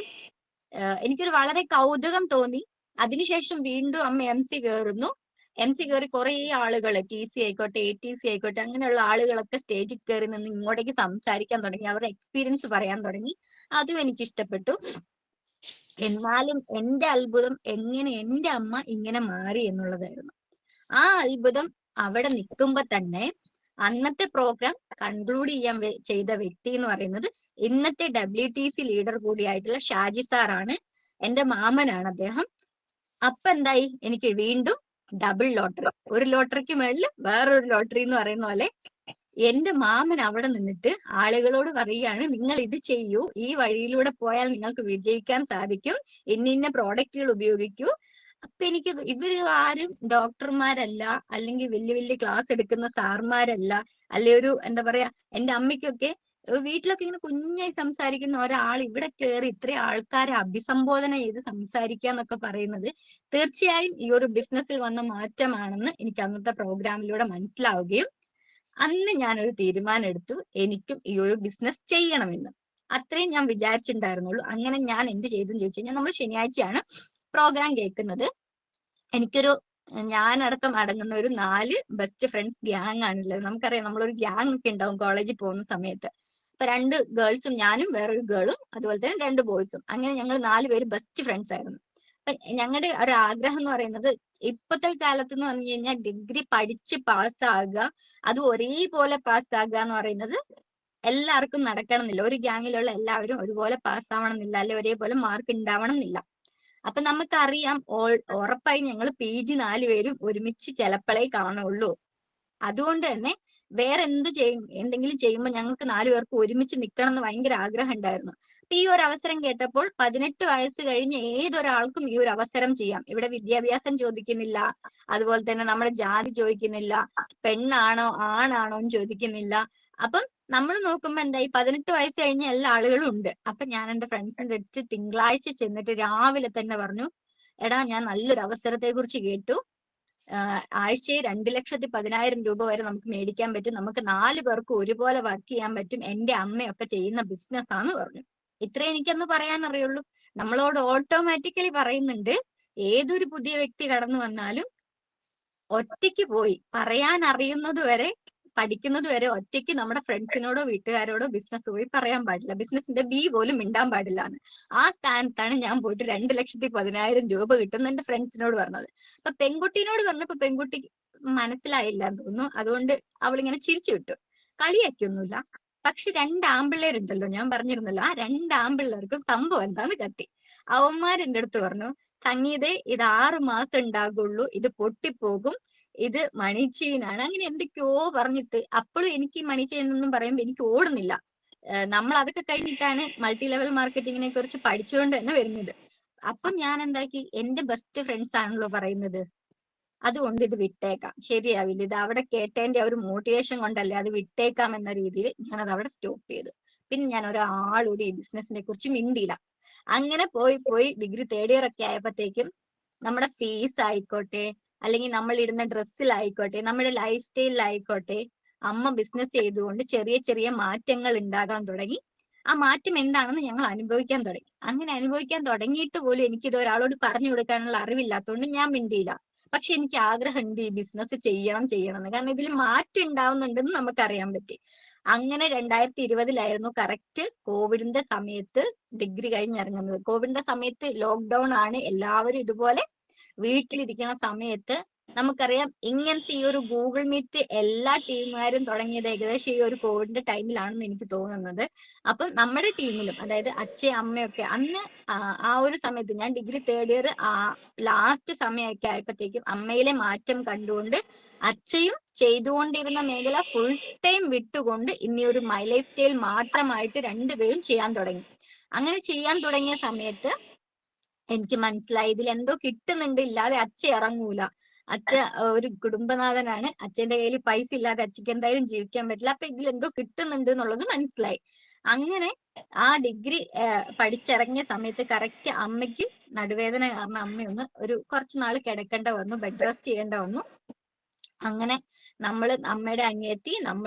എനിക്കൊരു വളരെ കൗതുകം തോന്നി. അതിനുശേഷം വീണ്ടും അമ്മ MC കയറുന്നു. MC കയറി കുറെ ആളുകൾ, TC ആയിക്കോട്ടെ, ATC ആയിക്കോട്ടെ, അങ്ങനെയുള്ള ആളുകളൊക്കെ സ്റ്റേജിൽ കയറി നിന്ന് ഇങ്ങോട്ടേക്ക് സംസാരിക്കാൻ തുടങ്ങി, അവരുടെ എക്സ്പീരിയൻസ് പറയാൻ തുടങ്ങി. അതും എനിക്ക് ഇഷ്ടപ്പെട്ടു. എന്നാലും എന്റെ അത്ഭുതം എങ്ങനെ എന്റെ അമ്മ ഇങ്ങനെ മാറി എന്നുള്ളതായിരുന്നു. ആ അത്ഭുതം അവിടെ നിൽക്കുമ്പോ തന്നെ അന്നത്തെ പ്രോഗ്രാം കൺക്ലൂഡ് ചെയ്ത വ്യക്തി എന്ന് പറയുന്നത് ഇന്നത്തെ WTC ലീഡർ കൂടിയായിട്ടുള്ള ഷാജി സാറാണ്. എന്റെ മാമനാണ് അദ്ദേഹം. അപ്പൊ എന്തായി, എനിക്ക് വീണ്ടും ഡബിൾ ലോട്ടറി, ഒരു ലോട്ടറിക്ക് മേളിൽ വേറൊരു ലോട്ടറി എന്ന് പറയുന്ന പോലെ എന്റെ മാമൻ അവിടെ നിന്നിട്ട് ആളുകളോട് പറയുകയാണ്, നിങ്ങൾ ഇത് ചെയ്യൂ, ഈ വഴിയിലൂടെ പോയാൽ നിങ്ങൾക്ക് വിജയിക്കാൻ സാധിക്കും, ഇന്ന പ്രോഡക്റ്റുകൾ ഉപയോഗിക്കൂ. അപ്പൊ എനിക്ക് ഇവര് ആരും ഡോക്ടർമാരല്ല, അല്ലെങ്കിൽ വലിയ വലിയ ക്ലാസ് എടുക്കുന്ന സാർമാരല്ല, അല്ലെ ഒരു എന്താ പറയാ, എന്റെ അമ്മയ്ക്കൊക്കെ വീട്ടിലൊക്കെ ഇങ്ങനെ കുഞ്ഞായി സംസാരിക്കുന്ന ഒരാൾ ഇവിടെ കയറി ഇത്രയും ആൾക്കാരെ അഭിസംബോധന ചെയ്ത് സംസാരിക്കുക എന്നൊക്കെ പറയുന്നത് തീർച്ചയായും ഈ ഒരു ബിസിനസ്സിൽ വന്ന മാറ്റമാണെന്ന് എനിക്ക് അന്നത്തെ പ്രോഗ്രാമിലൂടെ മനസ്സിലാവുകയും അന്ന് ഞാനൊരു തീരുമാനം എടുത്തു, എനിക്കും ഈ ഒരു ബിസിനസ് ചെയ്യണമെന്ന്. അത്രയും ഞാൻ വിചാരിച്ചിട്ടുണ്ടായിരുന്നുള്ളൂ. അങ്ങനെ ഞാൻ എന്ത് ചെയ്തെന്ന് ചോദിച്ചു കഴിഞ്ഞാൽ, നമ്മൾ ശനിയാഴ്ചയാണ് പ്രോഗ്രാം കേൾക്കുന്നത്. എനിക്കൊരു ഞാനടക്കം അടങ്ങുന്ന ഒരു 4 ബെസ്റ്റ് ഫ്രണ്ട്സ് ഗ്യാങ് ആണുള്ളത്. നമുക്കറിയാം നമ്മളൊരു ഗ്യാങ് ഒക്കെ ഉണ്ടാവും കോളേജിൽ പോകുന്ന സമയത്ത്. അപ്പൊ 2 ഗേൾസും ഞാനും വേറൊരു ഗേളും അതുപോലെ തന്നെ 2 ബോയ്സും, അങ്ങനെ ഞങ്ങൾ 4 പേര് ബെസ്റ്റ് ഫ്രണ്ട്സ് ആയിരുന്നു. അപ്പൊ ഞങ്ങളുടെ ഒരു ആഗ്രഹം എന്ന് പറയുന്നത്, ഇപ്പോഴത്തെ കാലത്ത് എന്ന് പറഞ്ഞു കഴിഞ്ഞാൽ ഡിഗ്രി പഠിച്ച് പാസ്സാകുക, അത് ഒരേപോലെ പാസ്സാകുക എന്ന് പറയുന്നത് എല്ലാവർക്കും നടക്കണമെന്നില്ല. ഒരു ഗ്യാങ്ങിലുള്ള എല്ലാവരും ഒരുപോലെ പാസ്സാവണം എന്നില്ല, അല്ലെ ഒരേപോലെ മാർക്ക് ഉണ്ടാവണം എന്നില്ല. അപ്പൊ നമുക്കറിയാം ഉറപ്പായി ഞങ്ങൾ PG 4 പേരും ഒരുമിച്ച് ചിലപ്പോഴേ കാണുള്ളൂ. അതുകൊണ്ട് തന്നെ വേറെ എന്തെങ്കിലും ചെയ്യുമ്പോൾ ഞങ്ങൾക്ക് 4 പേർക്ക് ഒരുമിച്ച് നിൽക്കണം എന്ന് ഭയങ്കര ആഗ്രഹം ഉണ്ടായിരുന്നു. അപ്പൊ ഈ ഒരു അവസരം കേട്ടപ്പോൾ 18 വയസ്സ് കഴിഞ്ഞ ഏതൊരാൾക്കും ഈ ഒരു അവസരം ചെയ്യാം. ഇവിടെ വിദ്യാഭ്യാസം ചോദിക്കുന്നില്ല, അതുപോലെ തന്നെ നമ്മുടെ ജാതി ചോദിക്കുന്നില്ല, പെണ്ണാണോ ആണാണോ എന്ന് ചോദിക്കുന്നില്ല. അപ്പം നമ്മൾ നോക്കുമ്പോ എന്തായി, 18 വയസ്സ് കഴിഞ്ഞ എല്ലാ ആളുകളും ഉണ്ട്. അപ്പൊ ഞാൻ എന്റെ ഫ്രണ്ട്സിന്റെ അടുത്ത് തിങ്കളാഴ്ച ചെന്നിട്ട് രാവിലെ തന്നെ പറഞ്ഞു, എടാ ഞാൻ നല്ലൊരു അവസരത്തെ കുറിച്ച് കേട്ടു, ആഴ്ചയിൽ 2,10,000 രൂപ വരെ നമുക്ക് മേടിക്കാൻ പറ്റും, നമുക്ക് 4 പേർക്ക് ഒരുപോലെ വർക്ക് ചെയ്യാൻ പറ്റും, എന്റെ അമ്മയൊക്കെ ചെയ്യുന്ന ബിസിനസ് ആന്ന് പറഞ്ഞു. ഇത്രേ എനിക്കന്ന് പറയാൻ അറിയുള്ളൂ. നമ്മളോട് ഓട്ടോമാറ്റിക്കലി പറയുന്നുണ്ട്, ഏതൊരു പുതിയ വ്യക്തി കടന്നു വന്നാലും ഒറ്റയ്ക്ക് പോയി പറയാൻ അറിയുന്നത് വരെ, പഠിക്കുന്നത് വരെ ഒറ്റയ്ക്ക് നമ്മുടെ ഫ്രണ്ട്സിനോടോ വീട്ടുകാരോടോ ബിസിനസ് പോയി പറയാൻ പാടില്ല, ബിസിനസിന്റെ ബി പോലും മിണ്ടാൻ പാടില്ല എന്ന്. ആ സ്ഥാനത്താണ് ഞാൻ പോയിട്ട് 2,10,000 രൂപ കിട്ടുന്ന എന്റെ ഫ്രണ്ട്സിനോട് പറഞ്ഞത്. അപ്പൊ പെൺകുട്ടീനോട് പറഞ്ഞപ്പോ പെൺകുട്ടി മനസ്സിലായില്ല എന്ന് തോന്നുന്നു, അതുകൊണ്ട് അവളിങ്ങനെ ചിരിച്ചു വിട്ടു, കളിയാക്കിയൊന്നുമില്ല. പക്ഷെ 2 ആമ്പിള്ളേരുണ്ടല്ലോ, ഞാൻ പറഞ്ഞിരുന്നല്ലോ, ആ 2 ആമ്പിള്ളേർക്കും സംഭവം എന്താന്ന് കത്തി. അവന്മാരെന്റെ അടുത്ത് പറഞ്ഞു, സംഗീതേ ഇത് 6 മാസം ഉണ്ടാകുള്ളൂ, ഇത് പൊട്ടിപ്പോകും, ഇത് മണി ചെയിനാണ്, അങ്ങനെ എന്തൊക്കെയോ പറഞ്ഞിട്ട്. അപ്പോഴും എനിക്ക് മണി ചെയിൻ എന്നും പറയുമ്പോൾ എനിക്ക് ഓടുന്നില്ല. നമ്മൾ അതൊക്കെ കഴിഞ്ഞിട്ടാണ് മൾട്ടി ലെവൽ മാർക്കറ്റിങ്ങിനെ കുറിച്ച് പഠിച്ചുകൊണ്ട് തന്നെ വരുന്നത്. അപ്പൊ ഞാൻ എന്താക്കി, എന്റെ ബെസ്റ്റ് ഫ്രണ്ട്സ് ആണല്ലോ പറയുന്നത്, അതുകൊണ്ട് ഇത് വിട്ടേക്കാം, ശരിയാവില്ല, ഇത് അവിടെ കേട്ടതിന്റെ ഒരു മോട്ടിവേഷൻ കൊണ്ടല്ലേ, അത് വിട്ടേക്കാം എന്ന രീതിയിൽ ഞാൻ അത് അവിടെ സ്റ്റോപ്പ് ചെയ്തു. പിന്നെ ഞാൻ ഒരാളോട് ഈ ബിസിനസിനെ കുറിച്ച് മിണ്ടിയില്ല. അങ്ങനെ പോയി ഡിഗ്രി 3rd ഇയർ ഒക്കെ ആയപ്പോഴത്തേക്കും നമ്മുടെ ഫീസ് ആയിക്കോട്ടെ, അല്ലെങ്കിൽ നമ്മൾ ഇടുന്ന ഡ്രസ്സിലായിക്കോട്ടെ, നമ്മുടെ ലൈഫ് സ്റ്റൈലിലായിക്കോട്ടെ, അമ്മ ബിസിനസ് ചെയ്തുകൊണ്ട് ചെറിയ ചെറിയ മാറ്റങ്ങൾ ഉണ്ടാകാൻ തുടങ്ങി. ആ മാറ്റം എന്താണെന്ന് ഞങ്ങൾ അനുഭവിക്കാൻ തുടങ്ങി. അങ്ങനെ അനുഭവിക്കാൻ തുടങ്ങിയിട്ട് പോലും എനിക്കിത് ഒരാളോട് പറഞ്ഞു കൊടുക്കാനുള്ള അറിവില്ലാത്തതുകൊണ്ട് ഞാൻ മിണ്ടിയില്ല. പക്ഷെ എനിക്ക് ആഗ്രഹമുണ്ട് ഈ ബിസിനസ് ചെയ്യണം എന്ന്, കാരണം ഇതിൽ മാറ്റം ഉണ്ടാവുന്നുണ്ടെന്ന് നമുക്കറിയാൻ പറ്റി. അങ്ങനെ 2020 കറക്റ്റ് കോവിഡിന്റെ സമയത്ത് ഡിഗ്രി കഴിഞ്ഞിറങ്ങുന്നത്. കോവിഡിന്റെ സമയത്ത് ലോക്ക്ഡൌൺ ആണ്, എല്ലാവരും ഇതുപോലെ വീട്ടിലിരിക്കുന്ന സമയത്ത് നമുക്കറിയാം, ഇങ്ങനത്തെ ഈ ഒരു ഗൂഗിൾ മീറ്റ് എല്ലാ ടീമുകാരും തുടങ്ങിയത് ഏകദേശം ഈ ഒരു കോവിഡിന്റെ ടൈമിലാണെന്ന് എനിക്ക് തോന്നുന്നത്. അപ്പം നമ്മുടെ ടീമിലും, അതായത് അച്ഛയും അമ്മയൊക്കെ അന്ന് ആ ഒരു സമയത്ത്, ഞാൻ ഡിഗ്രി 3rd ഇയർ ലാസ്റ്റ് സമയമൊക്കെ ആയപ്പോഴത്തേക്കും അമ്മയിലെ മാറ്റം കണ്ടുകൊണ്ട് അച്ഛയും ചെയ്തുകൊണ്ടിരുന്ന മേഖല ഫുൾ ടൈം വിട്ടുകൊണ്ട് ഇനി ഒരു മൈ ലൈഫ് സ്റ്റൈൽ മാത്രമായിട്ട് 2 പേരും ചെയ്യാൻ തുടങ്ങി. അങ്ങനെ ചെയ്യാൻ തുടങ്ങിയ സമയത്ത് എനിക്ക് മനസ്സിലായി, ഇതിൽ എന്തോ കിട്ടുന്നുണ്ട്, ഇല്ലാതെ അച്ഛ ഇറങ്ങൂല. അച്ഛ ഒരു കുടുംബനാഥനാണ്, അച്ഛന്റെ കയ്യിൽ പൈസ ഇല്ലാതെ അച്ഛക്ക് എന്തായാലും ജീവിക്കാൻ പറ്റില്ല. അപ്പൊ ഇതിൽ എന്തോ കിട്ടുന്നുണ്ട് എന്നുള്ളത് മനസ്സിലായി. അങ്ങനെ ആ ഡിഗ്രി പഠിച്ചിറങ്ങിയ സമയത്ത് കറക്റ്റ് അമ്മയ്ക്ക് നടുവേദന കാരണം അമ്മയൊന്ന് കുറച്ച് നാൾ കിടക്കേണ്ട വന്നു, ബെഡ് റെസ്റ്റ് ചെയ്യേണ്ട വന്നു. അങ്ങനെ അമ്മയുടെ അനിയത്തി,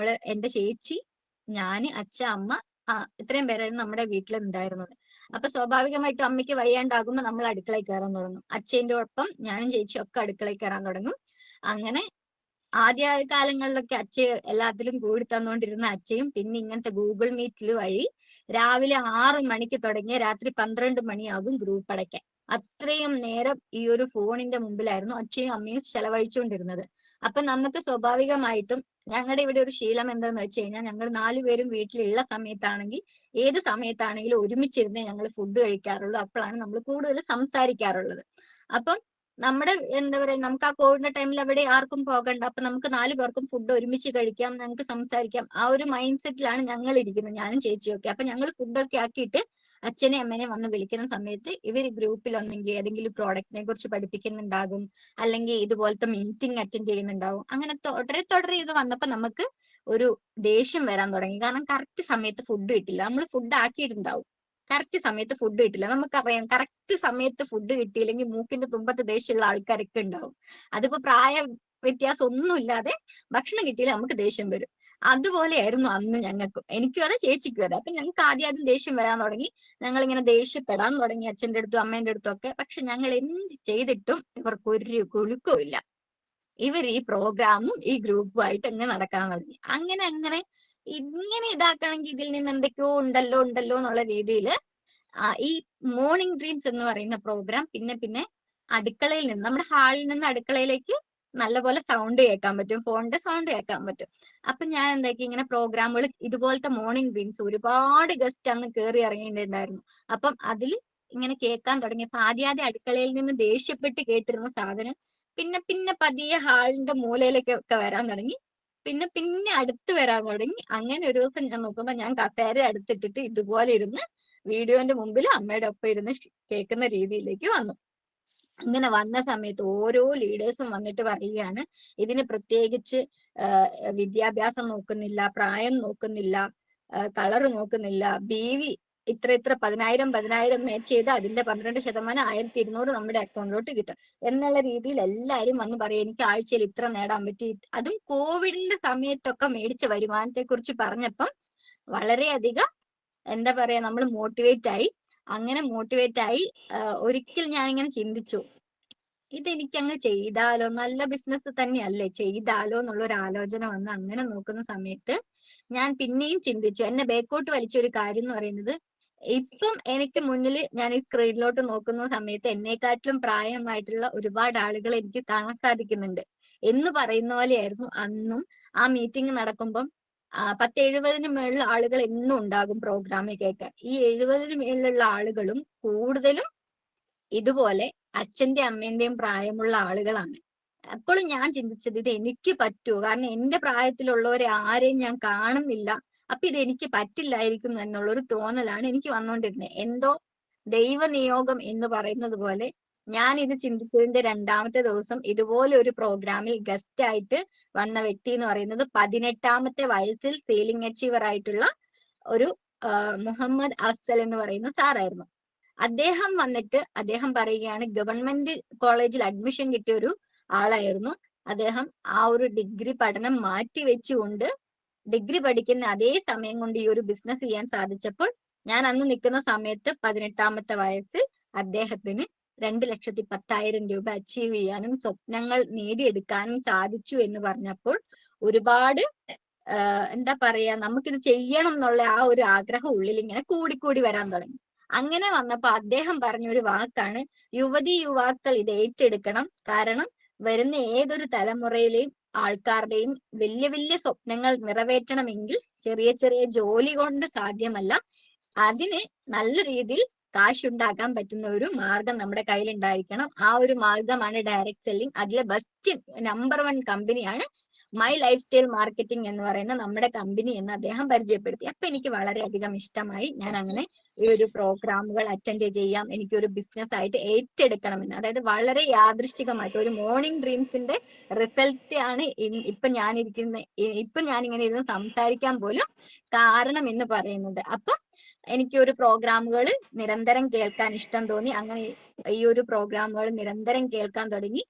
എന്റെ ചേച്ചി, ഞാന്, അച്ഛ, അമ്മ, ഇത്രയും പേരായിരുന്നു നമ്മുടെ വീട്ടിൽ ഉണ്ടായിരുന്നത്. അപ്പൊ സ്വാഭാവികമായിട്ടും അമ്മയ്ക്ക് വയ്യാണ്ടാകുമ്പോ നമ്മൾ അടുക്കളയിൽ കയറാൻ തുടങ്ങും. അച്ഛൻ്റെ ഒപ്പം ഞാനും ചേച്ചിയും ഒക്കെ അടുക്കളയിൽ കയറാൻ തുടങ്ങും. അങ്ങനെ ആദ്യ കാലങ്ങളിലൊക്കെ എല്ലാത്തിലും കൂടി തന്നുകൊണ്ടിരുന്ന അച്ഛയും പിന്നെ ഇങ്ങനത്തെ ഗൂഗിൾ മീറ്റിൽ വഴി രാവിലെ 6 മണിക്ക് തുടങ്ങിയ രാത്രി 12 മണിയാകും ഗ്രൂപ്പ് അടയ്ക്കാൻ. അത്രയും നേരം ഈ ഒരു ഫോണിന്റെ മുമ്പിലായിരുന്നു അച്ഛയും അമ്മയും ചെലവഴിച്ചുകൊണ്ടിരുന്നത്. അപ്പൊ നമുക്ക് സ്വാഭാവികമായിട്ടും ഞങ്ങളുടെ ഇവിടെ ഒരു ശീലം എന്താന്ന് വെച്ച് കഴിഞ്ഞാൽ, ഞങ്ങൾ 4 പേരും വീട്ടിലുള്ള സമയത്താണെങ്കിൽ ഏത് സമയത്താണെങ്കിലും ഒരുമിച്ചിരുന്നേ ഞങ്ങൾ ഫുഡ് കഴിക്കാറുള്ളൂ. അപ്പോഴാണ് നമ്മൾ കൂടുതൽ സംസാരിക്കാറുള്ളത്. അപ്പം നമ്മുടെ എന്താ പറയാ, നമുക്ക് ആ കോവിഡിന്റെ ടൈമിൽ അവിടെ ആർക്കും പോകണ്ട, അപ്പൊ നമുക്ക് 4 പേർക്കും ഫുഡ് ഒരുമിച്ച് കഴിക്കാം, ഞങ്ങൾക്ക് സംസാരിക്കാം. ആ ഒരു മൈൻഡ് സെറ്റിലാണ് ഞങ്ങൾ ഇരിക്കുന്നത്, ഞാനും ചേച്ചിയും ഒക്കെ. അപ്പൊ ഞങ്ങൾ ഫുഡൊക്കെ ആക്കിയിട്ട് അച്ഛനെയും അമ്മേനെയും വന്ന് വിളിക്കുന്ന സമയത്ത് ഇവർ ഗ്രൂപ്പിൽ ഒന്നെങ്കിൽ ഏതെങ്കിലും പ്രോഡക്റ്റിനെ കുറിച്ച് പഠിപ്പിക്കുന്നുണ്ടാകും, അല്ലെങ്കിൽ ഇതുപോലത്തെ മീറ്റിംഗ് അറ്റൻഡ് ചെയ്യുന്നുണ്ടാവും. അങ്ങനെ തുടരെ ഇത് വന്നപ്പോ നമുക്ക് ഒരു ദേഷ്യം വരാൻ തുടങ്ങി. കാരണം കറക്റ്റ് സമയത്ത് ഫുഡ് കിട്ടില്ല. നമ്മൾ ഫുഡ് ആക്കിയിട്ടുണ്ടാവും, കറക്റ്റ് സമയത്ത് ഫുഡ് കിട്ടില്ല. നമുക്കറിയാം, കറക്റ്റ് സമയത്ത് ഫുഡ് കിട്ടിയില്ലെങ്കിൽ മൂക്കിന്റെ തുമ്പത്ത് ദേഷ്യമുള്ള ആൾക്കാരൊക്കെ ഉണ്ടാവും. അതിപ്പോ പ്രായ വ്യത്യാസം ഒന്നുമില്ലാതെ ഭക്ഷണം കിട്ടിയില്ല നമുക്ക് ദേഷ്യം വരും. അതുപോലെയായിരുന്നു അന്ന് ഞങ്ങൾക്കും, എനിക്കും അതെ ചേച്ചിക്കും അതെ. അപ്പൊ ഞങ്ങൾക്ക് ആദ്യം ദേഷ്യം വരാൻ തുടങ്ങി. ഞങ്ങൾ ഇങ്ങനെ ദേഷ്യപ്പെടാൻ തുടങ്ങി അച്ഛന്റെ അടുത്തും അമ്മേന്റെ അടുത്തും ഒക്കെ. പക്ഷെ ഞങ്ങൾ എന്ത് ചെയ്തിട്ടും ഇവർക്ക് ഒരു കുലുക്കവും ഇല്ല. ഇവർ ഈ പ്രോഗ്രാമും ഈ ഗ്രൂപ്പുമായിട്ട് ഇങ്ങനെ നടക്കാൻ തുടങ്ങി. അങ്ങനെ ഇങ്ങനെ ഇതാക്കണമെങ്കിൽ ഇതിൽ നിന്ന് എന്തൊക്കെയോ ഉണ്ടല്ലോ എന്നുള്ള രീതിയിൽ ഈ മോർണിംഗ് ഡ്രീംസ് എന്ന് പറയുന്ന പ്രോഗ്രാം പിന്നെ അടുക്കളയിൽ നിന്ന്, നമ്മുടെ ഹാളിൽ നിന്ന് അടുക്കളയിലേക്ക് നല്ലപോലെ സൗണ്ട് കേൾക്കാൻ പറ്റും, ഫോണിന്റെ സൗണ്ട് കേൾക്കാൻ പറ്റും. അപ്പൊ ഞാൻ എന്താക്കി, ഇങ്ങനെ പ്രോഗ്രാമുകൾ ഇതുപോലത്തെ മോർണിംഗ് ഡ്രീംസ് ഒരുപാട് ഗസ്റ്റ് അന്ന് കയറി ഇറങ്ങിയിട്ടുണ്ടായിരുന്നു. അപ്പം അതിൽ ഇങ്ങനെ കേൾക്കാൻ തുടങ്ങിയപ്പോ ആദ്യം അടുക്കളയിൽ നിന്ന് ദേഷ്യപ്പെട്ട് കേട്ടിരുന്ന സാധനം പിന്നെ പതിയെ ഹാളിന്റെ മൂലയിലേക്കൊക്കെ വരാൻ തുടങ്ങി. പിന്നെ അടുത്ത് വരാൻ തുടങ്ങി. അങ്ങനെ ഒരു ദിവസം ഞാൻ നോക്കുമ്പോ ഞാൻ കസേര അടുത്തിട്ടിട്ട് ഇതുപോലെ ഇരുന്ന് വീഡിയോന്റെ മുമ്പിൽ അമ്മയുടെ ഒപ്പം ഇരുന്ന് കേൾക്കുന്ന രീതിയിലേക്ക് വന്നു. അങ്ങനെ വന്ന സമയത്ത് ഓരോ ലീഡേഴ്സും വന്നിട്ട് പറയുകയാണ്, ഇതിന് പ്രത്യേകിച്ച് വിദ്യാഭ്യാസം നോക്കുന്നില്ല, പ്രായം നോക്കുന്നില്ല, കളർ നോക്കുന്നില്ല, BV ഇത്ര 10,000 മാച്ച് ചെയ്ത് അതിന്റെ 12% 1,200 നമ്മുടെ അക്കൗണ്ടിലോട്ട് കിട്ടും എന്നുള്ള രീതിയിൽ എല്ലാരും വന്ന് പറയും. എനിക്ക് ആഴ്ചയിൽ ഇത്ര നേടാൻ പറ്റി. അതും കോവിഡിന്റെ സമയത്തൊക്കെ മേടിച്ച വരുമാനത്തെ കുറിച്ച് പറഞ്ഞപ്പം വളരെയധികം എന്താ പറയാ, നമ്മൾ മോട്ടിവേറ്റ് ആയി. അങ്ങനെ മോട്ടിവേറ്റ് ആയി ഒരിക്കൽ ഞാൻ ഇങ്ങനെ ചിന്തിച്ചു, ഇതെനിക്കങ്ങ് ചെയ്താലോ, നല്ല ബിസിനസ് തന്നെയല്ലേ, ചെയ്താലോ എന്നുള്ളൊരു ആലോചന വന്ന് അങ്ങനെ നോക്കുന്ന സമയത്ത് ഞാൻ പിന്നെയും ചിന്തിച്ചു. എന്നെ ബേക്കോട്ട് വലിച്ച ഒരു കാര്യം എന്ന് പറയുന്നത്, ഇപ്പം എനിക്ക് മുന്നിൽ ഞാൻ ഈ സ്ക്രീനിലോട്ട് നോക്കുന്ന സമയത്ത് എന്നെക്കാട്ടിലും പ്രായമായിട്ടുള്ള ഒരുപാട് ആളുകൾ എനിക്ക് കാണാൻ സാധിക്കുന്നുണ്ട്. എന്ന് പറയുന്ന പോലെയായിരുന്നു അന്നും. ആ മീറ്റിംഗ് നടക്കുമ്പം 10-70 മേളിൽ ആളുകൾ എന്നും ഉണ്ടാകും പ്രോഗ്രാമിൽ കേൾക്കാൻ. ഈ 70 മേളിലുള്ള ആളുകളും കൂടുതലും ഇതുപോലെ അച്ഛന്റെ അമ്മേന്റെയും പ്രായമുള്ള ആളുകളാണ്. അപ്പോഴും ഞാൻ ചിന്തിച്ചത്, ഇത് എനിക്ക് പറ്റുമോ? കാരണം എന്റെ പ്രായത്തിലുള്ളവരെ ആരെയും ഞാൻ കാണുന്നില്ല. അപ്പൊ ഇത് എനിക്ക് പറ്റില്ലായിരിക്കും എന്നുള്ളൊരു തോന്നലാണ് എനിക്ക് വന്നുകൊണ്ടിരുന്നത്. എന്തോ ദൈവനിയോഗം എന്ന് പറയുന്നത് പോലെ ഞാൻ ഇത് ചിന്തിച്ചതിന്റെ 2ാമത്തെ ദിവസം ഇതുപോലെ ഒരു പ്രോഗ്രാമിൽ ഗസ്റ്റ് ആയിട്ട് വന്ന വ്യക്തി എന്ന് പറയുന്നത് 18ാമത്തെ വയസ്സിൽ സീലിംഗ് അച്ചീവർ ആയിട്ടുള്ള ഒരു മുഹമ്മദ് അഫ്സൽ എന്ന് പറയുന്ന സാറായിരുന്നു. അദ്ദേഹം വന്നിട്ട് അദ്ദേഹം പറയുകയാണ്, ഗവൺമെന്റ് കോളേജിൽ അഡ്മിഷൻ കിട്ടിയ ഒരു ആളായിരുന്നു അദ്ദേഹം. ആ ഒരു ഡിഗ്രി പഠനം മാറ്റി വെച്ചുകൊണ്ട് ഡിഗ്രി പഠിക്കുന്ന അതേ സമയം കൊണ്ട് ഈ ഒരു ബിസിനസ് ചെയ്യാൻ സാധിച്ചപ്പോൾ, ഞാൻ അന്ന് നിൽക്കുന്ന സമയത്ത് 18ാമത്തെ വയസ്സിൽ അദ്ദേഹത്തിന് 2,10,000 രൂപ അച്ചീവ് ചെയ്യാനും സ്വപ്നങ്ങൾ നേടിയെടുക്കാനും സാധിച്ചു എന്ന് പറഞ്ഞപ്പോൾ ഒരുപാട് എന്താ പറയാ, നമുക്കിത് ചെയ്യണം എന്നുള്ള ആ ഒരു ആഗ്രഹം ഉള്ളിൽ ഇങ്ങനെ കൂടിക്കൂടി വരാൻ തുടങ്ങി. അങ്ങനെ വന്നപ്പോ അദ്ദേഹം പറഞ്ഞൊരു വാക്കാണ്, യുവാക്കൾ ഇത് ഏറ്റെടുക്കണം. കാരണം വരുന്ന ഏതൊരു തലമുറയിലെയും ആൾക്കാരുടെയും വലിയ സ്വപ്നങ്ങൾ നിറവേറ്റണമെങ്കിൽ ചെറിയ ജോലി കൊണ്ട് സാധ്യമല്ല. അതിന് നല്ല രീതിയിൽ കാശുണ്ടാക്കാൻ പറ്റുന്ന ഒരു മാർഗം നമ്മുടെ കയ്യിൽ ഉണ്ടായിരിക്കണം. ആ ഒരു മാർഗമാണ് ഡയറക്റ്റ് സെല്ലിംഗ്. അതിലെ ബെസ്റ്റ് നമ്പർ 1 കമ്പനിയാണ് മൈ ലൈഫ് സ്റ്റൈൽ മാർക്കറ്റിംഗ് എന്ന് പറയുന്ന നമ്മുടെ കമ്പനി എന്ന് അദ്ദേഹം പരിചയപ്പെടുത്തി. അപ്പൊ എനിക്ക് വളരെയധികം ഇഷ്ടമായി. ഞാൻ അങ്ങനെ ഈ ഒരു പ്രോഗ്രാമുകൾ അറ്റൻഡ് ചെയ്യാം, എനിക്കൊരു ബിസിനസ് ആയിട്ട് ഏറ്റെടുക്കണമെന്ന്. അതായത് വളരെ യാദൃശ്ചികമായിട്ട് ഒരു മോർണിംഗ് ഡ്രീംസിന്റെ റിസൾട്ട് ആണ് ഇപ്പൊ ഞാനിങ്ങനെ ഇരുന്ന് സംസാരിക്കാൻ പോലും കാരണം എന്ന് പറയുന്നത്. അപ്പൊ എനിക്ക് ഒരു പ്രോഗ്രാമുകൾ നിരന്തരം കേൾക്കാൻ ഇഷ്ടം തോന്നി. അങ്ങനെ ഈ ഒരു പ്രോഗ്രാമുകൾ നിരന്തരം കേൾക്കാൻ തുടങ്ങി.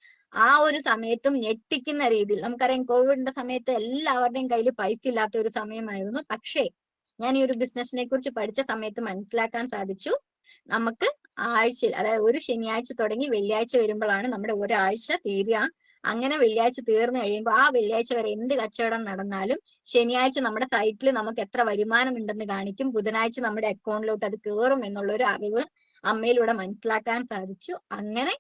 ആ ഒരു സമയത്തും ഞെട്ടിക്കുന്ന രീതിയിൽ, നമുക്കറിയാം കോവിഡിന്റെ സമയത്ത് എല്ലാവരുടെയും കയ്യിൽ പൈസ ഇല്ലാത്ത ഒരു സമയമായിരുന്നു. പക്ഷേ ഞാൻ ഈ ഒരു ബിസിനസിനെ കുറിച്ച് പഠിച്ച സമയത്ത് മനസ്സിലാക്കാൻ സാധിച്ചു, നമുക്ക് ആഴ്ചയിൽ, അതായത് ഒരു ശനിയാഴ്ച തുടങ്ങി വെള്ളിയാഴ്ച വരുമ്പോഴാണ് നമ്മുടെ ഒരാഴ്ച തീരുക. അങ്ങനെ വെള്ളിയാഴ്ച തീർന്നു കഴിയുമ്പോൾ ആ വെള്ളിയാഴ്ച വരെ എന്ത് കച്ചവടം നടന്നാലും ശനിയാഴ്ച നമ്മുടെ സൈറ്റിൽ നമുക്ക് എത്ര വരുമാനം ഉണ്ടെന്ന് കാണിക്കും. ബുധനാഴ്ച നമ്മുടെ അക്കൗണ്ടിലോട്ട് അത് കയറും എന്നുള്ള ഒരു അറിവ് അമ്മയിലൂടെ മനസ്സിലാക്കാൻ സാധിച്ചു. അങ്ങനെ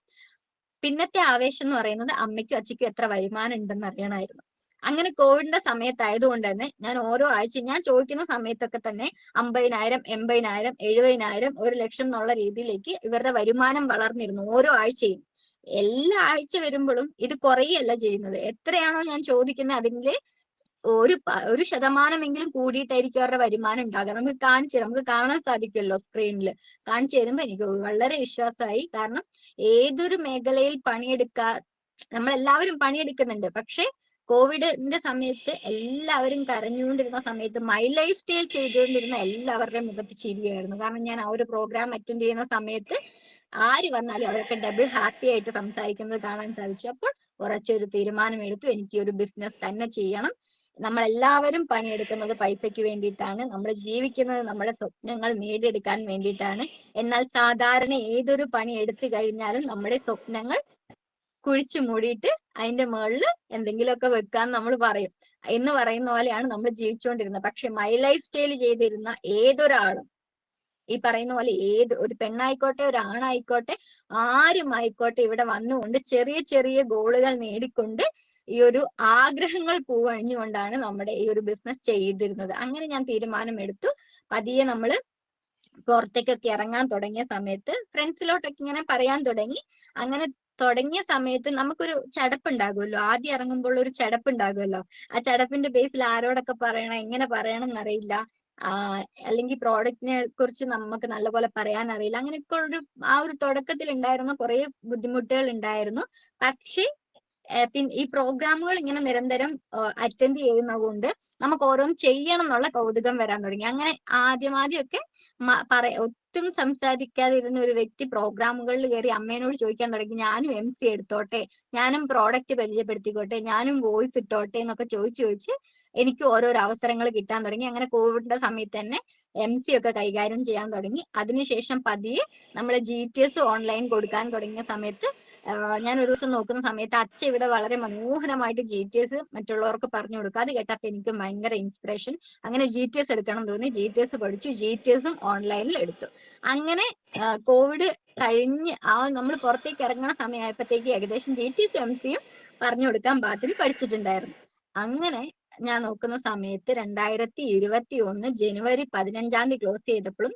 പിന്നത്തെ ആവേശം എന്ന് പറയുന്നത് അമ്മയ്ക്കും അച്ഛയ്ക്കും എത്ര വരുമാനം ഉണ്ടെന്ന് അറിയണമായിരുന്നു. അങ്ങനെ കോവിഡിന്റെ സമയത്തായതുകൊണ്ട് തന്നെ ഞാൻ ഓരോ ആഴ്ചയും ഞാൻ ചോദിക്കുന്ന സമയത്തൊക്കെ തന്നെ 50,000, 80,000, 70,000, 1 ലക്ഷം എന്നുള്ള രീതിയിലേക്ക് ഇവരുടെ വരുമാനം വളർന്നിരുന്നു ഓരോ ആഴ്ചയും. എല്ലാ ആഴ്ച വരുമ്പോഴും ഇത് കുറയല്ല ചെയ്യുന്നത്. എത്രയാണോ ഞാൻ ചോദിക്കുന്നത് അതിന്റെ ഒരു ശതമാനമെങ്കിലും കൂടിയിട്ടായിരിക്കും അവരുടെ വരുമാനം ഉണ്ടാകുക. നമുക്ക് കാണാൻ സാധിക്കുമല്ലോ സ്ക്രീനിൽ. കാണിച്ചു തരുമ്പോ എനിക്ക് വളരെ വിശ്വാസമായി. കാരണം ഏതൊരു മേഖലയിൽ നമ്മളെല്ലാവരും പണിയെടുക്കുന്നുണ്ട്. പക്ഷെ കോവിഡിന്റെ സമയത്ത് എല്ലാവരും കരഞ്ഞുകൊണ്ടിരുന്ന സമയത്ത് മൈ ലൈഫ് സ്റ്റൈൽ ചെയ്തുകൊണ്ടിരുന്ന എല്ലാവരുടെയും മുഖത്ത് ചിരിയായിരുന്നു. കാരണം ഞാൻ ആ ഒരു പ്രോഗ്രാം അറ്റൻഡ് ചെയ്യുന്ന സമയത്ത് ആര് വന്നാലും അവരൊക്കെ ഡബിൾ ഹാപ്പി ആയിട്ട് സംസാരിക്കുന്നത് കാണാൻ സാധിച്ചു. അപ്പോൾ ഉറച്ചൊരു തീരുമാനമെടുത്തു, എനിക്ക് ഒരു ബിസിനസ് തന്നെ ചെയ്യണം. നമ്മളെല്ലാവരും പണിയെടുക്കുന്നത് പൈസയ്ക്ക് വേണ്ടിയിട്ടാണ്, നമ്മൾ ജീവിക്കുന്നത് നമ്മുടെ സ്വപ്നങ്ങൾ നേടിയെടുക്കാൻ വേണ്ടിയിട്ടാണ്. എന്നാൽ സാധാരണ ഏതൊരു പണി എടുത്തു കഴിഞ്ഞാലും നമ്മുടെ സ്വപ്നങ്ങൾ കുഴിച്ചു മൂടിയിട്ട് അതിന്റെ മുകളിൽ എന്തെങ്കിലുമൊക്കെ വെക്കാൻ നമ്മൾ പറയും എന്ന് പറയുന്ന പോലെയാണ് നമ്മൾ ജീവിച്ചുകൊണ്ടിരുന്നത്. പക്ഷെ മൈ ലൈഫ് സ്റ്റൈൽ ചെയ്തിരുന്ന ഏതൊരാളും ഈ പറയുന്ന പോലെ ഒരു പെണ്ണായിക്കോട്ടെ ഒരു ആണായിക്കോട്ടെ ആരും ആയിക്കോട്ടെ ഇവിടെ വന്നുകൊണ്ട് ചെറിയ ചെറിയ ഗോളുകൾ നേടിക്കൊണ്ട് ഈ ഒരു ആഗ്രഹങ്ങൾ പൂവണിഞ്ഞുകൊണ്ടാണ് നമ്മുടെ ഈ ഒരു ബിസിനസ് ചെയ്തിരുന്നത്. അങ്ങനെ ഞാൻ തീരുമാനമെടുത്തു. പതിയെ നമ്മള് പുറത്തേക്കൊക്കെ ഇറങ്ങാൻ തുടങ്ങിയ സമയത്ത് ഫ്രണ്ട്സിലോട്ടൊക്കെ ഇങ്ങനെ പറയാൻ തുടങ്ങി. അങ്ങനെ തുടങ്ങിയ സമയത്ത് നമുക്കൊരു ചടപ്പുണ്ടാകുമല്ലോ, ആദ്യം ഇറങ്ങുമ്പോൾ ഒരു ചടപ്പുണ്ടാകുമല്ലോ. ആ ചടപ്പിന്റെ ബേസിൽ ആരോടൊക്കെ പറയണം, എങ്ങനെ പറയണം എന്നറിയില്ല. അല്ലെങ്കിൽ പ്രോഡക്റ്റിനെ കുറിച്ച് നമുക്ക് നല്ലപോലെ പറയാൻ അറിയില്ല. അങ്ങനെയൊക്കെ ആ ഒരു തുടക്കത്തിൽ ഉണ്ടായിരുന്ന കുറെ ബുദ്ധിമുട്ടുകൾ ഉണ്ടായിരുന്നു. പക്ഷെ പിന്നെ ഈ പ്രോഗ്രാമുകൾ ഇങ്ങനെ നിരന്തരം അറ്റൻഡ് ചെയ്യുന്നത് കൊണ്ട് നമുക്ക് ഓരോന്ന് ചെയ്യണം എന്നുള്ള കൗതുകം വരാൻ തുടങ്ങി. അങ്ങനെ ആദ്യമൊക്കെ ഒട്ടും സംസാരിക്കാതിരുന്ന ഒരു വ്യക്തി പ്രോഗ്രാമുകളിൽ കയറി അമ്മേനോട് ചോദിക്കാൻ തുടങ്ങി, ഞാനും MC എടുത്തോട്ടെ, ഞാനും പ്രോഡക്റ്റ് പരിചയപ്പെടുത്തിക്കോട്ടെ, ഞാനും വോയിസ് ഇട്ടോട്ടെ എന്നൊക്കെ ചോദിച്ച് എനിക്ക് ഓരോരോ അവസരങ്ങൾ കിട്ടാൻ തുടങ്ങി. അങ്ങനെ കോവിഡിന്റെ സമയത്ത് തന്നെ MC ഒക്കെ കൈകാര്യം ചെയ്യാൻ തുടങ്ങി. അതിനുശേഷം പതിയെ നമ്മൾ GTS ഓൺലൈൻ കൊടുക്കാൻ തുടങ്ങിയ സമയത്ത് ഞാൻ ഒരു ദിവസം നോക്കുന്ന സമയത്ത് അച്ഛൻ ഇവിടെ വളരെ മനോഹരമായിട്ട് GTS മറ്റുള്ളവർക്ക് പറഞ്ഞു കൊടുക്കുക. അത് കേട്ടപ്പോൾ എനിക്ക് ഭയങ്കര ഇൻസ്പിറേഷൻ. അങ്ങനെ GTS എടുക്കണം തോന്നി, GTS പഠിച്ചു, GTSും ഓൺലൈനിൽ എടുത്തു. അങ്ങനെ കോവിഡ് കഴിഞ്ഞ് നമ്മൾ പുറത്തേക്ക് ഇറങ്ങുന്ന സമയമായപ്പോഴത്തേക്ക് ഏകദേശം GTSും MCയും പറഞ്ഞു കൊടുക്കാൻ പാകത്തിന് പഠിച്ചിട്ടുണ്ടായിരുന്നു. അങ്ങനെ ഞാൻ നോക്കുന്ന സമയത്ത് 2021 ജനുവരി 15 ക്ലോസ് ചെയ്തപ്പോഴും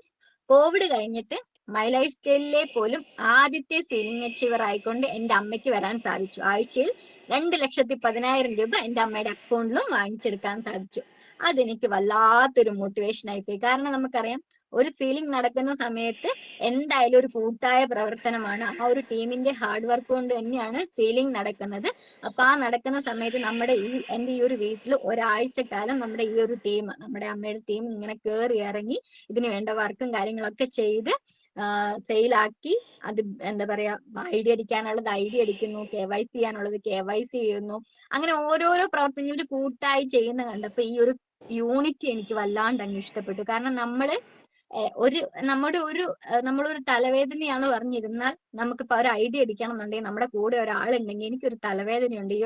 കോവിഡ് കഴിഞ്ഞിട്ട് മൈ ലൈഫ് സ്റ്റൈലിലെ പോലും ആദ്യത്തെ സീലിംഗ് അച്ചീവർ ആയിക്കൊണ്ട് എന്റെ അമ്മയ്ക്ക് വരാൻ സാധിച്ചു. ആഴ്ചയിൽ 2,10,000 രൂപ എന്റെ അമ്മയുടെ അക്കൗണ്ടിലും വാങ്ങിച്ചെടുക്കാൻ സാധിച്ചു. അതെനിക്ക് വല്ലാത്തൊരു മോട്ടിവേഷൻ ആയിപ്പോയി. കാരണം നമുക്കറിയാം ഒരു സീലിംഗ് നടക്കുന്ന സമയത്ത് എന്തായാലും ഒരു കൂട്ടായ പ്രവർത്തനമാണ്. ആ ഒരു ടീമിന്റെ ഹാർഡ് വർക്ക് കൊണ്ട് തന്നെയാണ് സീലിംഗ് നടക്കുന്നത്. അപ്പൊ ആ നടക്കുന്ന സമയത്ത് എന്റെ ഈ ഒരു വീട്ടിൽ ഒരാഴ്ചക്കാലം നമ്മുടെ ഈ ഒരു ടീം, നമ്മുടെ അമ്മയുടെ ടീം ഇങ്ങനെ കയറി ഇറങ്ങി ഇതിന് വേണ്ട വർക്കും കാര്യങ്ങളൊക്കെ ചെയ്ത് സെയിലാക്കി. അത് എന്താ പറയാ, ID അടിക്കാനുള്ളത് ID അടിക്കുന്നു, KYC ചെയ്യാനുള്ളത് KYC ചെയ്യുന്നു. അങ്ങനെ ഓരോരോ പ്രവർത്തനങ്ങൾ കൂട്ടായി ചെയ്യുന്ന കണ്ടപ്പോ ഈ ഒരു യൂണിറ്റി എനിക്ക് വല്ലാണ്ട് അങ്ങ് ഇഷ്ടപ്പെട്ടു. കാരണം നമ്മളൊരു തലവേദനയാണ് പറഞ്ഞിരുന്നാൽ നമുക്കിപ്പോ ഒരു ID അടിക്കണം എന്നുണ്ടെങ്കിൽ നമ്മുടെ കൂടെ ഒരാളുണ്ടെങ്കിൽ എനിക്കൊരു തലവേദനയുണ്ട്, ഈ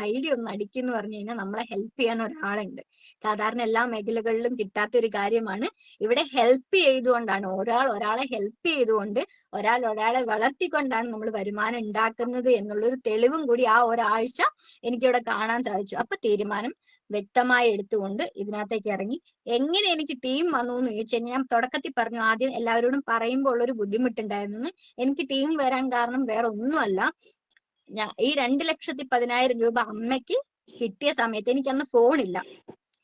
ID ഒന്ന് അടിക്കുന്നു പറഞ്ഞു കഴിഞ്ഞാൽ നമ്മളെ ഹെൽപ്പ് ചെയ്യാൻ ഒരാളുണ്ട്. സാധാരണ എല്ലാ മേഖലകളിലും കിട്ടാത്തൊരു കാര്യമാണ്. ഇവിടെ ഹെൽപ്പ് ചെയ്തുകൊണ്ടാണ്, ഒരാളെ ഹെൽപ്പ് ചെയ്തുകൊണ്ട് ഒരാളെ വളർത്തിക്കൊണ്ടാണ് നമ്മൾ വരുമാനം ഉണ്ടാക്കുന്നത് എന്നുള്ളൊരു തെളിവും കൂടി ആ ഒരാഴ്ച എനിക്കിവിടെ കാണാൻ സാധിച്ചു. അപ്പൊ തീരുമാനം വ്യക്തമായി എടുത്തുകൊണ്ട് ഇതിനകത്തേക്ക് ഇറങ്ങി. എങ്ങനെ എനിക്ക് ടീം വന്നു എന്ന് ചോദിച്ചാൽ, ഞാൻ തുടക്കത്തിൽ പറഞ്ഞു ആദ്യം എല്ലാവരോടും പറയുമ്പോൾ ഉള്ളൊരു ബുദ്ധിമുട്ടുണ്ടായിരുന്നു. എനിക്ക് ടീം വരാൻ കാരണം വേറെ ഒന്നുമല്ല, ഈ 2,10,000 രൂപ അമ്മയ്ക്ക് കിട്ടിയ സമയത്ത് എനിക്കന്ന് ഫോണില്ല.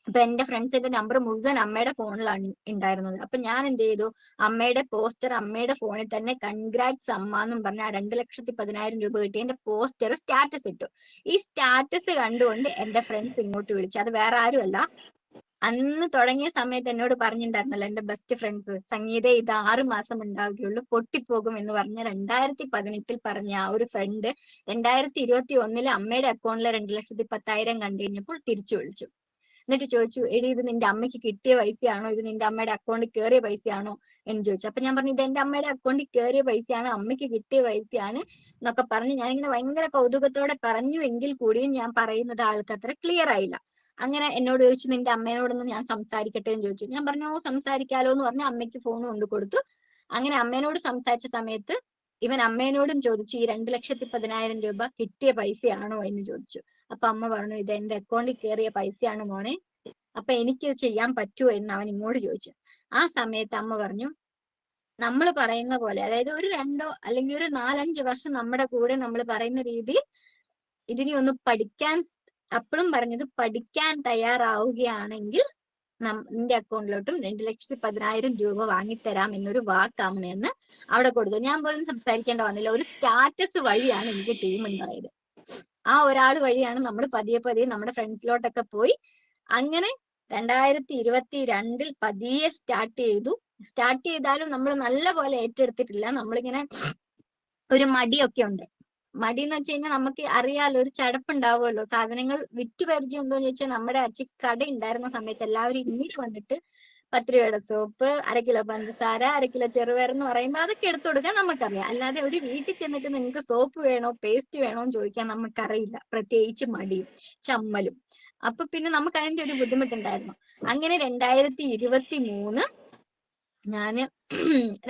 അപ്പൊ എന്റെ ഫ്രണ്ട്സിന്റെ നമ്പർ മുഴുവൻ അമ്മയുടെ ഫോണിലാണ് ഉണ്ടായിരുന്നത്. അപ്പൊ ഞാൻ എന്ത് ചെയ്തു, അമ്മയുടെ പോസ്റ്റർ അമ്മയുടെ ഫോണിൽ തന്നെ കൺഗ്രാറ്റ്സ് അമ്മ എന്നും പറഞ്ഞ 2,10,000 രൂപ കിട്ടി എന്റെ പോസ്റ്റർ സ്റ്റാറ്റസ് ഇട്ടു. ഈ സ്റ്റാറ്റസ് കണ്ടുകൊണ്ട് എന്റെ ഫ്രണ്ട്സ് ഇങ്ങോട്ട് വിളിച്ചു. അത് വേറെ ആരുമല്ല, അന്ന് തുടങ്ങിയ സമയത്ത് എന്നോട് പറഞ്ഞിട്ടുണ്ടായിരുന്നല്ലോ എന്റെ ബെസ്റ്റ് ഫ്രണ്ട്സ്, സംഗീത ഇത് 6 മാസം ഉണ്ടാവുകയുള്ളൂ, പൊട്ടിപ്പോകും എന്ന് പറഞ്ഞ 2018 പറഞ്ഞ ആ ഒരു ഫ്രണ്ട് 2021 അമ്മയുടെ അക്കൗണ്ടിലെ 2,10,000 കണ്ടു കഴിഞ്ഞപ്പോൾ തിരിച്ചു വിളിച്ചു. എന്നിട്ട് ചോദിച്ചു, എടി ഇത് നിന്റെ അമ്മയ്ക്ക് കിട്ടിയ പൈസയാണോ, ഇത് നിന്റെ അമ്മയുടെ അക്കൗണ്ടിൽ കയറിയ പൈസയാണോ എന്ന് ചോദിച്ചു. അപ്പൊ ഞാൻ പറഞ്ഞു, ഇത് എന്റെ അമ്മയുടെ അക്കൗണ്ടിൽ കയറിയ പൈസയാണ്, അമ്മയ്ക്ക് കിട്ടിയ പൈസയാണ് എന്നൊക്കെ പറഞ്ഞ് ഞാനിങ്ങനെ ഭയങ്കര കൗതുകത്തോടെ പറഞ്ഞു. എങ്കിൽ കൂടിയും ഞാൻ പറയുന്നത് ആൾക്ക് അത്ര ക്ലിയർ ആയില്ല. അങ്ങനെ എന്നോട് ചോദിച്ചു, നിന്റെ അമ്മേനോടൊന്ന് ഞാൻ സംസാരിക്കട്ടെ എന്ന് ചോദിച്ചു. ഞാൻ പറഞ്ഞു, ഓ സംസാരിക്കാലോ എന്ന് പറഞ്ഞ് അമ്മയ്ക്ക് ഫോൺ കൊണ്ടു കൊടുത്തു. അങ്ങനെ അമ്മേനോട് സംസാരിച്ച സമയത്ത് ഇവൻ അമ്മേനോടും ചോദിച്ചു, ഈ 2,10,000 രൂപ കിട്ടിയ പൈസയാണോ എന്ന് ചോദിച്ചു. അപ്പൊ അമ്മ പറഞ്ഞു, ഇത് എന്റെ അക്കൗണ്ടിൽ കയറിയ പൈസയാണ് മോനെ, അപ്പൊ എനിക്ക് ചെയ്യാൻ പറ്റുമോ എന്ന് അവൻ ഇങ്ങോട്ട് ചോദിച്ചു. ആ സമയത്ത് അമ്മ പറഞ്ഞു, നമ്മൾ പറയുന്ന പോലെ, അതായത് ഒരു 2 അല്ലെങ്കിൽ ഒരു 4-5 വർഷം നമ്മുടെ കൂടെ നമ്മൾ പറയുന്ന രീതിയിൽ ഇതിനെ ഒന്ന് പഠിക്കാൻ, അപ്പോഴും പറഞ്ഞത് പഠിക്കാൻ തയ്യാറാവുകയാണെങ്കിൽ നിന്റെ അക്കൗണ്ടിലോട്ടും 2,10,000 രൂപ വാങ്ങിത്തരാം എന്നൊരു വാക്ക് അമ്മയെന്ന് അവിടെ കൊടുത്തു. ഞാൻ പോലും സംസാരിക്കേണ്ട വന്നില്ല. ഒരു സ്റ്റാറ്റസ് വഴിയാണ് എനിക്ക് ടീം ഉണ്ടായത്. ആ ഒരാൾ വഴിയാണ് നമ്മൾ പതിയെ പതിയെ നമ്മുടെ ഫ്രണ്ട്സിലോട്ടൊക്കെ പോയി. അങ്ങനെ 2022 പതിയെ സ്റ്റാർട്ട് ചെയ്തു. സ്റ്റാർട്ട് ചെയ്താലും നമ്മൾ നല്ല പോലെ ഏറ്റെടുത്തിട്ടില്ല. നമ്മളിങ്ങനെ ഒരു മടിയൊക്കെ ഉണ്ട്. മടി എന്ന് വെച്ച് കഴിഞ്ഞാൽ നമുക്ക് അറിയാലോ, ഒരു ചടപ്പുണ്ടാവുമല്ലോ. സാധനങ്ങൾ വിറ്റ് പരിചയം ഉണ്ടോ എന്ന് ചോദിച്ചാൽ നമ്മുടെ അച്ഛൻ കട ഉണ്ടായിരുന്ന സമയത്ത് എല്ലാവരും ഇങ്ങോട്ട് വന്നിട്ട് 10 രൂപയുടെ സോപ്പ്, 1/2 കിലോ പഞ്ചസാര, 1/2 കിലോ ചെറുപയർ എന്ന് പറയുമ്പോൾ അതൊക്കെ എടുത്തു കൊടുക്കാൻ നമുക്കറിയാം. അല്ലാതെ ഒരു വീട്ടിൽ ചെന്നിട്ട് നിങ്ങൾക്ക് സോപ്പ് വേണോ പേസ്റ്റ് വേണോ എന്ന് ചോദിക്കാൻ നമുക്കറിയില്ല. പ്രത്യേകിച്ച് മടിയും ചമ്മലും. അപ്പൊ പിന്നെ നമുക്ക് അതിന്റെ ഒരു ബുദ്ധിമുട്ടുണ്ടായിരുന്നു. അങ്ങനെ 2023 ഞാന്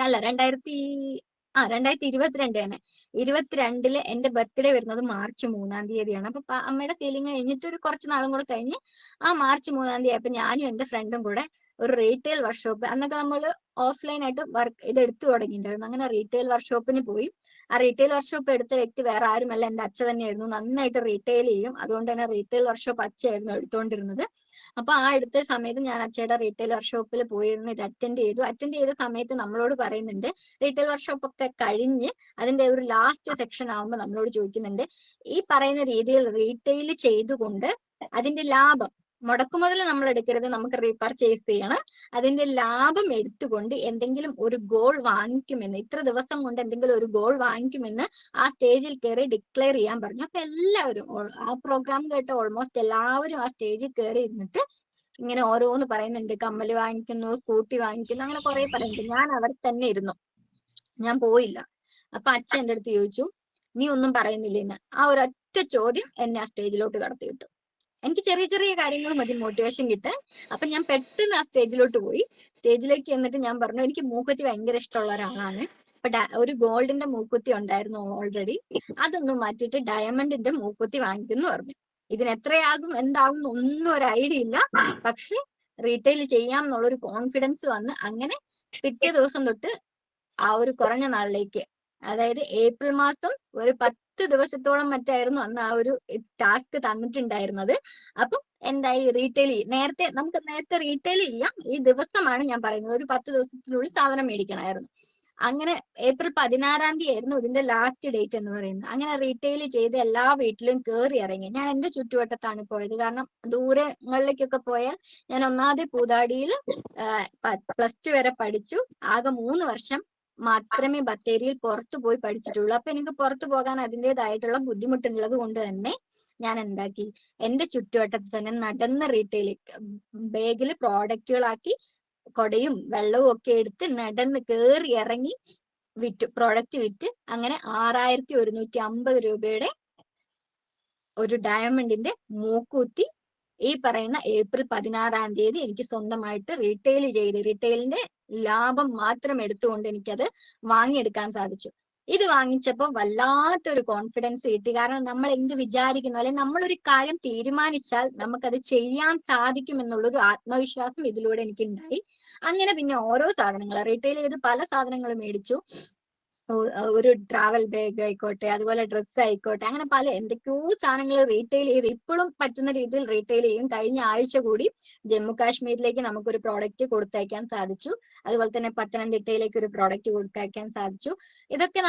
അല്ല 2022 തന്നെ, 22 എന്റെ ബർത്ത്ഡേ വരുന്നത് March 3-ാം തീയതിയാണ്. അപ്പൊ അമ്മയുടെ സീലിംഗ് കഴിഞ്ഞിട്ട് ഒരു കുറച്ച് നാളും കൂടെ കഴിഞ്ഞ് ആ March 3-ാം തീയതി ആയപ്പോ ഞാനും എന്റെ ഫ്രണ്ടും കൂടെ ഒരു റീറ്റെയിൽ വർക്ക്ഷോപ്പ്, അന്നൊക്കെ നമ്മൾ ഓഫ്ലൈൻ ആയിട്ട് ഇത് എടുത്തു തുടങ്ങിയിട്ടുണ്ടായിരുന്നു. അങ്ങനെ റീറ്റെയിൽ വർക്ക്ഷോപ്പിന് പോയി. ആ റീറ്റെയിൽ വർക്ക്ഷോപ്പ് എടുത്ത വ്യക്തി വേറെ ആരുമല്ല, എന്റെ അച്ഛൻ തന്നെയായിരുന്നു. നന്നായിട്ട് റീറ്റെയിൽ ചെയ്യും. അതുകൊണ്ട് തന്നെ റീറ്റെയിൽ വർക്ക്ഷോപ്പ് അച്ഛയായിരുന്നു എടുത്തുകൊണ്ടിരുന്നത്. അപ്പൊ ആ എടുത്ത സമയത്ത് ഞാൻ അച്ഛയുടെ റീറ്റെയിൽ വർക്ക്ഷോപ്പിൽ പോയിരുന്നു. ഇത് അറ്റൻഡ് ചെയ്ത സമയത്ത് നമ്മളോട് പറയുന്നുണ്ട്, റീറ്റെയിൽ വർക്ക്ഷോപ്പ് ഒക്കെ കഴിഞ്ഞ് അതിന്റെ ഒരു ലാസ്റ്റ് സെക്ഷൻ ആവുമ്പോൾ നമ്മളോട് ചോദിക്കുന്നുണ്ട്, ഈ പറയുന്ന രീതിയിൽ റീറ്റെയിൽ ചെയ്തുകൊണ്ട് അതിന്റെ ലാഭം, മുടക്കുമുതൽ നമ്മൾ എടുക്കരുത്, നമുക്ക് റീപർച്ചേസ് ചെയ്യണം. അതിന്റെ ലാഭം എടുത്തുകൊണ്ട് എന്തെങ്കിലും ഒരു ഗോൾ വാങ്ങിക്കുമെന്ന്, ഇത്ര ദിവസം കൊണ്ട് എന്തെങ്കിലും ഒരു ഗോൾ വാങ്ങിക്കുമെന്ന് ആ സ്റ്റേജിൽ കയറി ഡിക്ലെയർ ചെയ്യാൻ പറഞ്ഞു. അപ്പൊ എല്ലാവരും ആ പ്രോഗ്രാം കേട്ട ഓൾമോസ്റ്റ് എല്ലാവരും ആ സ്റ്റേജിൽ കയറി ഇരുന്നിട്ട് ഇങ്ങനെ ഓരോന്ന് പറയുന്നുണ്ട്. കമ്മല് വാങ്ങിക്കുന്നു, സ്കൂട്ടി വാങ്ങിക്കുന്നു, അങ്ങനെ കുറെ പറയുന്നുണ്ട്. ഞാൻ അവിടെ തന്നെ ഇരുന്നു, ഞാൻ പോയില്ല. അപ്പൊ അച്ഛൻ എന്റെ അടുത്ത് ചോദിച്ചു, നീ ഒന്നും പറയുന്നില്ലെന്ന്. ആ ഒരൊറ്റ ചോദ്യം എന്നെ ആ സ്റ്റേജിലോട്ട് കടത്തി വിട്ടു. എനിക്ക് ചെറിയ ചെറിയ കാര്യങ്ങൾ മതി മോട്ടിവേഷൻ കിട്ടാൻ. അപ്പൊ ഞാൻ പെട്ടെന്ന് ആ സ്റ്റേജിലോട്ട് പോയി. സ്റ്റേജിലേക്ക് എന്നിട്ട് ഞാൻ പറഞ്ഞു, എനിക്ക് മൂക്കുത്തി ഭയങ്കര ഇഷ്ടമുള്ള ഒരാളാണ്. അപ്പൊ ഒരു ഗോൾഡിന്റെ മൂക്കുത്തി ഉണ്ടായിരുന്നു ഓൾറെഡി, അതൊന്നും മാറ്റിയിട്ട് ഡയമണ്ടിന്റെ മൂക്കുത്തി വാങ്ങിക്കുന്നു പറഞ്ഞു. ഇതിന് എത്രയാകും എന്താകും ഒന്നും ഒരു ഐഡിയ ഇല്ല, പക്ഷെ റീറ്റെയിൽ ചെയ്യാം എന്നുള്ളൊരു കോൺഫിഡൻസ് വന്ന് അങ്ങനെ പിറ്റേ ദിവസം തൊട്ട് ആ ഒരു കുറഞ്ഞ നാളിലേക്ക്, അതായത് ഏപ്രിൽ മാസം ഒരു 10 ദിവസത്തോളം മറ്റായിരുന്നു അന്ന് ആ ഒരു ടാസ്ക് തന്നിട്ടുണ്ടായിരുന്നത്. അപ്പം എന്തായി, നമുക്ക് നേരത്തെ റീറ്റെയിൽ ചെയ്യാം. ഈ ദിവസമാണ് ഞാൻ പറയുന്നത്, ഒരു 10 ദിവസത്തിനുള്ളിൽ സാധനം മേടിക്കണമായിരുന്നു. അങ്ങനെ ഏപ്രിൽ 16-ാം തീയതി ആയിരുന്നു ഇതിന്റെ ലാസ്റ്റ് ഡേറ്റ് എന്ന് പറയുന്നത്. അങ്ങനെ റീറ്റെയിൽ ചെയ്ത് എല്ലാ വീട്ടിലും കയറി ഇറങ്ങി. ഞാൻ എന്റെ ചുറ്റുവട്ടത്താണ് പോയത്. കാരണം ദൂരങ്ങളിലേക്കൊക്കെ പോയാൽ, ഞാൻ ഒന്നാമത് പൂതാടിയിൽ +2 വരെ പഠിച്ചു. ആകെ 3 വർഷം മാത്രമേ ബത്തേരിയിൽ പുറത്തു പോയി പഠിച്ചിട്ടുള്ളൂ. അപ്പൊ എനിക്ക് പുറത്തു പോകാൻ അതിൻ്റെതായിട്ടുള്ള ബുദ്ധിമുട്ടുള്ളത് കൊണ്ട് തന്നെ ഞാൻ എന്താക്കി, എന്റെ ചുറ്റുവട്ടത്ത് തന്നെ നടന്ന റീറ്റെയിൽ ബാഗില് പ്രോഡക്റ്റുകളാക്കി കൊടയും വെള്ളവും ഒക്കെ എടുത്ത് നടന്ന് കയറി ഇറങ്ങി പ്രോഡക്റ്റ് വിറ്റ് അങ്ങനെ 6,150 രൂപയുടെ ഒരു ഡയമണ്ടിന്റെ മൂക്കുത്തി ഈ പറയുന്ന ഏപ്രിൽ 16-ാം തീയതി എനിക്ക് സ്വന്തമായിട്ട് റീറ്റെയിലിന്റെ ലാഭം മാത്രം എടുത്തുകൊണ്ട് എനിക്കത് വാങ്ങിയെടുക്കാൻ സാധിച്ചു. ഇത് വാങ്ങിച്ചപ്പോൾ വല്ലാത്തൊരു കോൺഫിഡൻസ് കിട്ടി. കാരണം നമ്മൾ എന്ത് വിചാരിക്കുന്നു, അല്ലെങ്കിൽ നമ്മളൊരു കാര്യം തീരുമാനിച്ചാൽ നമുക്കത് ചെയ്യാൻ സാധിക്കും എന്നുള്ളൊരു ആത്മവിശ്വാസം ഇതിലൂടെ എനിക്ക് ഉണ്ടായി. അങ്ങനെ പിന്നെ ഓരോ സാധനങ്ങൾ റീറ്റെയിൽ ചെയ്ത് പല സാധനങ്ങൾ മേടിച്ചു. ഒരു ട്രാവൽ ബാഗ് ആയിക്കോട്ടെ, അതുപോലെ ഡ്രസ്സ് ആയിക്കോട്ടെ, അങ്ങനെ പല എന്തൊക്കെയോ സാധനങ്ങൾ റീറ്റെയിൽ ചെയ്ത് ഇപ്പോഴും പറ്റുന്ന രീതിയിൽ റീറ്റെയിൽ ചെയ്യും. കഴിഞ്ഞ ആഴ്ച കൂടി ജമ്മു കാശ്മീരിലേക്ക് നമുക്കൊരു പ്രോഡക്റ്റ് കൊടുത്തയക്കാൻ സാധിച്ചു. അതുപോലെ തന്നെ പത്തനംതിട്ടയിലേക്ക് ഒരു പ്രോഡക്റ്റ് കൊടുത്തയക്കാൻ സാധിച്ചു. ഇതൊക്കെ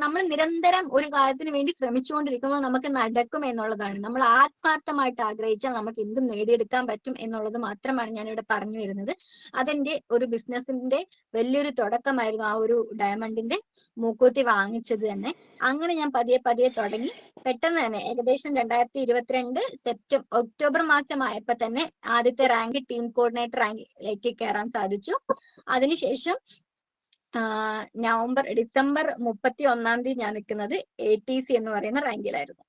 നമ്മൾ നിരന്തരം ഒരു കാര്യത്തിന് വേണ്ടി ശ്രമിച്ചുകൊണ്ടിരിക്കുമ്പോൾ നമുക്ക് നടക്കും എന്നുള്ളതാണ്. നമ്മൾ ആത്മാർത്ഥമായിട്ട് ആഗ്രഹിച്ചാൽ നമുക്ക് എന്തും നേടിയെടുക്കാൻ പറ്റും എന്നുള്ളത് മാത്രമാണ് ഞാനിവിടെ പറഞ്ഞു വരുന്നത്. അതെന്റെ ഒരു ബിസിനസിന്റെ വലിയൊരു തുടക്കമായിരുന്നു, ആ ഒരു ഡയമണ്ടിന്റെ മൂക്കുത്തി വാങ്ങിച്ചത് തന്നെ. അങ്ങനെ ഞാൻ പതിയെ പതിയെ തുടങ്ങി. പെട്ടെന്ന് തന്നെ ഏകദേശം 2022 ഒക്ടോബർ മാസമായപ്പോ തന്നെ ആദ്യത്തെ റാങ്ക് ടീം കോർഡിനേറ്റർ റാങ്കിലേക്ക് കയറാൻ സാധിച്ചു. അതിനുശേഷം ഡിസംബർ 31-ാം തീയതി ഞാൻ നിൽക്കുന്നത് ATC എന്ന് പറയുന്ന റാങ്കിലായിരുന്നു.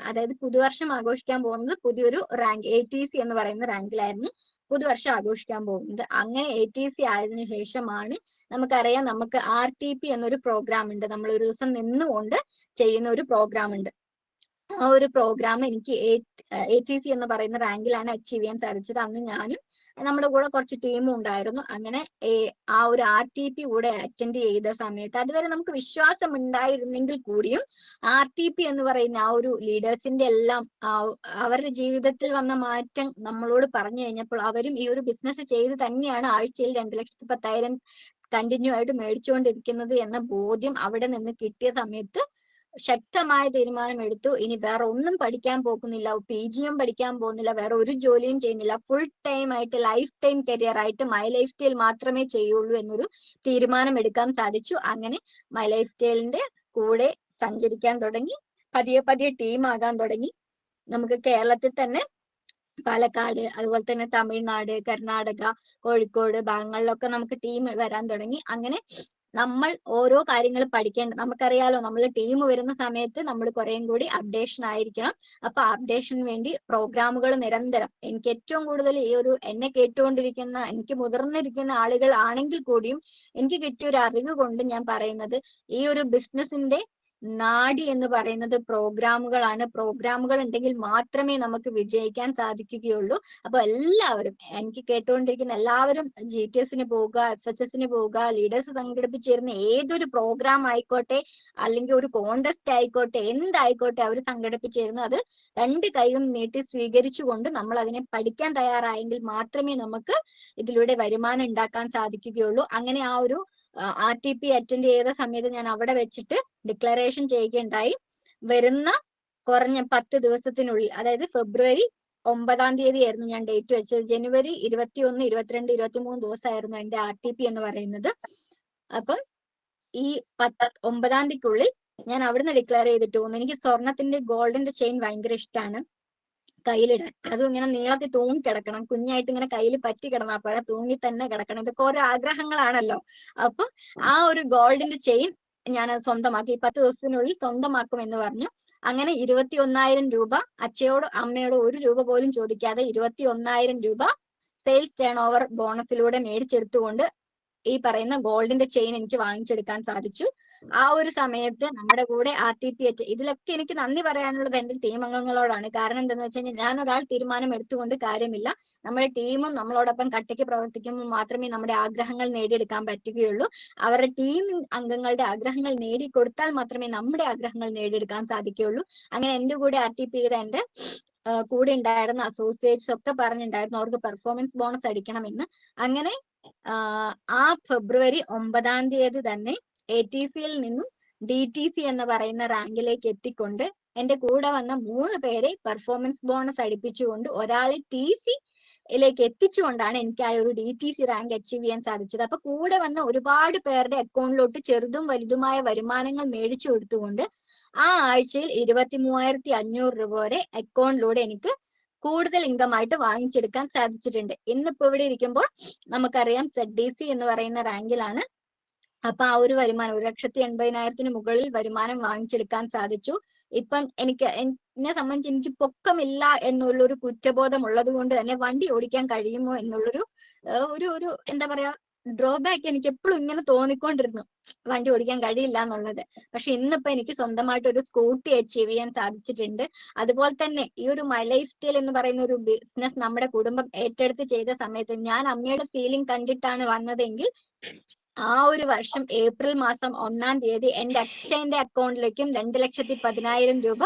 അതായത് പുതുവർഷം ആഘോഷിക്കാൻ പോകുന്നത് പുതിയൊരു റാങ്ക് ATC എന്ന് പറയുന്ന റാങ്കിലായിരുന്നു പുതുവർഷം ആഘോഷിക്കാൻ പോകുന്നത്. അങ്ങനെ ATC ആയതിനു ശേഷമാണ് നമുക്കറിയാം, നമുക്ക് RTP എന്നൊരു പ്രോഗ്രാം ഉണ്ട്. നമ്മൾ ഒരു ദിവസം നിന്നുകൊണ്ട് ചെയ്യുന്ന ഒരു പ്രോഗ്രാം ഉണ്ട്. ആ ഒരു പ്രോഗ്രാം എനിക്ക് ATC എന്ന് പറയുന്ന റാങ്കിലാണ് അച്ചീവ് ചെയ്യാൻ സാധിച്ചത്. അന്ന് ഞാനും നമ്മുടെ കൂടെ കുറച്ച് ടീമും ഉണ്ടായിരുന്നു. അങ്ങനെ ആ ഒരു RTP കൂടെ അറ്റൻഡ് ചെയ്ത സമയത്ത് അതുവരെ നമുക്ക് വിശ്വാസം ഉണ്ടായിരുന്നെങ്കിൽ കൂടിയും RTP എന്ന് പറയുന്ന ആ ഒരു ലീഡേഴ്സിന്റെ എല്ലാം അവരുടെ ജീവിതത്തിൽ വന്ന മാറ്റം നമ്മളോട് പറഞ്ഞു കഴിഞ്ഞപ്പോൾ അവരും ഈ ഒരു ബിസിനസ് ചെയ്ത് തന്നെയാണ് ആഴ്ചയിൽ 2,10,000 കണ്ടിന്യൂ ആയിട്ട് മേടിച്ചുകൊണ്ടിരിക്കുന്നത് എന്ന ബോധ്യം അവിടെ നിന്ന് കിട്ടിയ സമയത്ത് ശക്തമായ തീരുമാനം എടുത്തു. ഇനി വേറെ ഒന്നും പഠിക്കാൻ പോകുന്നില്ല, PGയും പഠിക്കാൻ പോകുന്നില്ല, വേറെ ഒരു ജോലിയും ചെയ്യുന്നില്ല, ഫുൾ ടൈം ആയിട്ട് ലൈഫ് ടൈം കരിയർ ആയിട്ട് മൈ ലൈഫ് സ്റ്റൈൽ മാത്രമേ ചെയ്യുള്ളൂ എന്നൊരു തീരുമാനം എടുക്കാൻ സാധിച്ചു. അങ്ങനെ മൈ ലൈഫ് സ്റ്റൈലിന്റെ കൂടെ സഞ്ചരിക്കാൻ തുടങ്ങി, പതിയെ പതിയെ ടീം ആകാൻ തുടങ്ങി. നമുക്ക് കേരളത്തിൽ തന്നെ പാലക്കാട്, അതുപോലെ തന്നെ തമിഴ്നാട്, കർണാടക, കോഴിക്കോട് ഭാഗങ്ങളിലൊക്കെ നമുക്ക് ടീം വരാൻ തുടങ്ങി. അങ്ങനെ നമ്മൾ ഓരോ കാര്യങ്ങൾ പഠിക്കേണ്ട, നമുക്കറിയാലോ നമ്മൾ ടീം വരുന്ന സമയത്ത് നമ്മൾ കുറേയും കൂടി അപ്ഡേഷൻ ആയിരിക്കണം. അപ്പൊ അപ്ഡേഷന് വേണ്ടി പ്രോഗ്രാമുകൾ നിരന്തരം, എനിക്ക് ഏറ്റവും കൂടുതൽ ഈ ഒരു എന്നെ കേട്ടുകൊണ്ടിരിക്കുന്ന എനിക്ക് മുതിർന്നിരിക്കുന്ന ആളുകൾ ആണെങ്കിൽ കൂടിയും എനിക്ക് കിട്ടിയ ഒരു അറിവ് കൊണ്ട് ഞാൻ പറയുന്നത്, ഈ ഒരു ബിസിനസിന്റെ നാഡി എന്ന് പറയുന്നത് പ്രോഗ്രാമുകളാണ്. പ്രോഗ്രാമുകൾ ഉണ്ടെങ്കിൽ മാത്രമേ നമുക്ക് വിജയിക്കാൻ സാധിക്കുകയുള്ളൂ. അപ്പൊ എല്ലാവരും, എനിക്ക് കേട്ടുകൊണ്ടിരിക്കുന്ന എല്ലാവരും GTSന് പോവുക, FSSന് പോവുക, ലീഡേഴ്സ് സംഘടിപ്പിച്ചിരുന്ന ഏതൊരു പ്രോഗ്രാം ആയിക്കോട്ടെ, അല്ലെങ്കിൽ ഒരു കോണ്ടസ്റ്റ് ആയിക്കോട്ടെ, എന്തായിക്കോട്ടെ അവർ സംഘടിപ്പിച്ചിരുന്നു, അത് രണ്ട് കൈയും നീട്ടി സ്വീകരിച്ചുകൊണ്ട് നമ്മൾ അതിനെ പഠിക്കാൻ തയ്യാറായെങ്കിൽ മാത്രമേ നമുക്ക് ഇതിലൂടെ വരുമാനം ഉണ്ടാക്കാൻ സാധിക്കുകയുള്ളൂ. അങ്ങനെ ആ ഒരു RTP അറ്റൻഡ് ചെയ്ത സമയത്ത് ഞാൻ അവിടെ വെച്ചിട്ട് ഡിക്ലറേഷൻ ചെയ്യുകയുണ്ടായി. വരുന്ന കുറഞ്ഞ 10 ദിവസത്തിനുള്ളിൽ, അതായത് ഫെബ്രുവരി 9-ാം തീയതി ആയിരുന്നു ഞാൻ ഡേറ്റ് വെച്ചത്. ജനുവരി 21, 22, 23 ദിവസമായിരുന്നു എന്റെ RTP എന്ന് പറയുന്നത്. അപ്പം ഈ 9-ാം തീയതിക്കുള്ളിൽ ഞാൻ അവിടുന്ന് ഡിക്ലെയർ ചെയ്തിട്ട് പോകുന്നു. എനിക്ക് സ്വർണത്തിന്റെ ഗോൾഡിന്റെ ചെയിൻ ഭയങ്കര ഇഷ്ടമാണ് കയ്യിലിടാൻ. അതും ഇങ്ങനെ നീളത്തിൽ തൂങ്ങി കിടക്കണം, കുഞ്ഞായിട്ട് ഇങ്ങനെ കയ്യിൽ പറ്റി കിടന്നാൽ പോരാ, തൂങ്ങി തന്നെ കിടക്കണം. ഇതൊക്കെ ഓരോ ആഗ്രഹങ്ങളാണല്ലോ. അപ്പൊ ആ ഒരു ഗോൾഡിന്റെ ചെയിൻ ഞാൻ സ്വന്തമാക്കി, 10 ദിവസത്തിനുള്ളിൽ സ്വന്തമാക്കും എന്ന് പറഞ്ഞു. അങ്ങനെ 21,000 രൂപ അച്ഛയോട് അമ്മയോട് 1 രൂപ പോലും ചോദിക്കാതെ 21,000 രൂപ സെയിൽസ് ടേൺ ഓവർ ബോണസിലൂടെ മേടിച്ചെടുത്തുകൊണ്ട് ഈ പറയുന്ന ഗോൾഡിന്റെ ചെയിൻ എനിക്ക് വാങ്ങിച്ചെടുക്കാൻ സാധിച്ചു. ആ ഒരു സമയത്ത് നമ്മുടെ കൂടെ RTP ഇതിലൊക്കെ എനിക്ക് നന്ദി പറയാനുള്ളത് എന്റെ ടീം അംഗങ്ങളോടാണ്. കാരണം എന്താണെന്ന് വെച്ച് കഴിഞ്ഞാൽ ഞാൻ ഒരാൾ തീരുമാനം എടുത്തുകൊണ്ട് കാര്യമില്ല, നമ്മുടെ ടീമും നമ്മളോടൊപ്പം കട്ടയ്ക്ക് പ്രവർത്തിക്കുമ്പോൾ മാത്രമേ നമ്മുടെ ആഗ്രഹങ്ങൾ നേടിയെടുക്കാൻ പറ്റുകയുള്ളൂ. അവരുടെ ടീം അംഗങ്ങളുടെ ആഗ്രഹങ്ങൾ നേടിക്കൊടുത്താൽ മാത്രമേ നമ്മുടെ ആഗ്രഹങ്ങൾ നേടിയെടുക്കാൻ സാധിക്കുകയുള്ളൂ. അങ്ങനെ എന്റെ കൂടെ RTP ചെയ്ത എന്റെ കൂടെ ഉണ്ടായിരുന്ന അസോസിയേറ്റ്സ് ഒക്കെ പറഞ്ഞിട്ടുണ്ടായിരുന്നു അവർക്ക് പെർഫോമൻസ് ബോണസ് അടിക്കണമെന്ന്. അങ്ങനെ ആ ഫെബ്രുവരി 9-ാം തീയതി തന്നെ ATCയിൽ നിന്നും DTC എന്ന് പറയുന്ന റാങ്കിലേക്ക് എത്തിക്കൊണ്ട് എന്റെ കൂടെ വന്ന 3 പേരെ പെർഫോമൻസ് ബോണസ് അടിപ്പിച്ചുകൊണ്ട് ഒരാളെ TC ിലേക്ക് എത്തിച്ചുകൊണ്ടാണ് എനിക്ക് ആ ഒരു DTC റാങ്ക് അച്ചീവ് ചെയ്യാൻ സാധിച്ചത്. അപ്പൊ കൂടെ വന്ന ഒരുപാട് പേരുടെ അക്കൗണ്ടിലോട്ട് ചെറുതും വലുതുമായ വരുമാനങ്ങൾ മേടിച്ചു കൊടുത്തുകൊണ്ട് ആ ആഴ്ചയിൽ 23,500 രൂപ വരെ അക്കൗണ്ടിലൂടെ എനിക്ക് കൂടുതൽ ഇൻകം ആയിട്ട് വാങ്ങിച്ചെടുക്കാൻ സാധിച്ചിട്ടുണ്ട്. ഇന്നിപ്പോ ഇവിടെ ഇരിക്കുമ്പോൾ നമുക്കറിയാം ZDC എന്ന് പറയുന്ന റാങ്കിലാണ്. അപ്പൊ ആ ഒരു വരുമാനം 1,80,000-ന് മുകളിൽ വരുമാനം വാങ്ങിച്ചെടുക്കാൻ സാധിച്ചു. ഇപ്പം എന്നെ സംബന്ധിച്ച് എനിക്ക് പൊക്കമില്ല എന്നുള്ളൊരു കുറ്റബോധം ഉള്ളത് കൊണ്ട് തന്നെ വണ്ടി ഓടിക്കാൻ കഴിയുമോ എന്നുള്ളൊരു ഒരു എന്താ പറയാ ഡ്രോബാക്ക് എനിക്ക് എപ്പോഴും ഇങ്ങനെ തോന്നിക്കൊണ്ടിരുന്നു, വണ്ടി ഓടിക്കാൻ കഴിയില്ല എന്നുള്ളത്. പക്ഷെ ഇന്നിപ്പോ എനിക്ക് സ്വന്തമായിട്ട് ഒരു സ്കൂട്ടി അച്ചീവ് ചെയ്യാൻ സാധിച്ചിട്ടുണ്ട്. അതുപോലെ തന്നെ ഈ ഒരു മൈ ലൈഫ് സ്റ്റൈൽ എന്ന് പറയുന്ന ഒരു ബിസിനസ് നമ്മുടെ കുടുംബം ഏറ്റെടുത്ത് ചെയ്ത സമയത്ത് ഞാൻ അമ്മയുടെ ഫീലിംഗ് കണ്ടിട്ടാണ് വന്നതെങ്കിൽ ആ ഒരു വർഷം ഏപ്രിൽ മാസം 1-ാം തീയതി എന്റെ അച്ഛന്റെ അക്കൗണ്ടിലേക്കും 2,10,000 രൂപ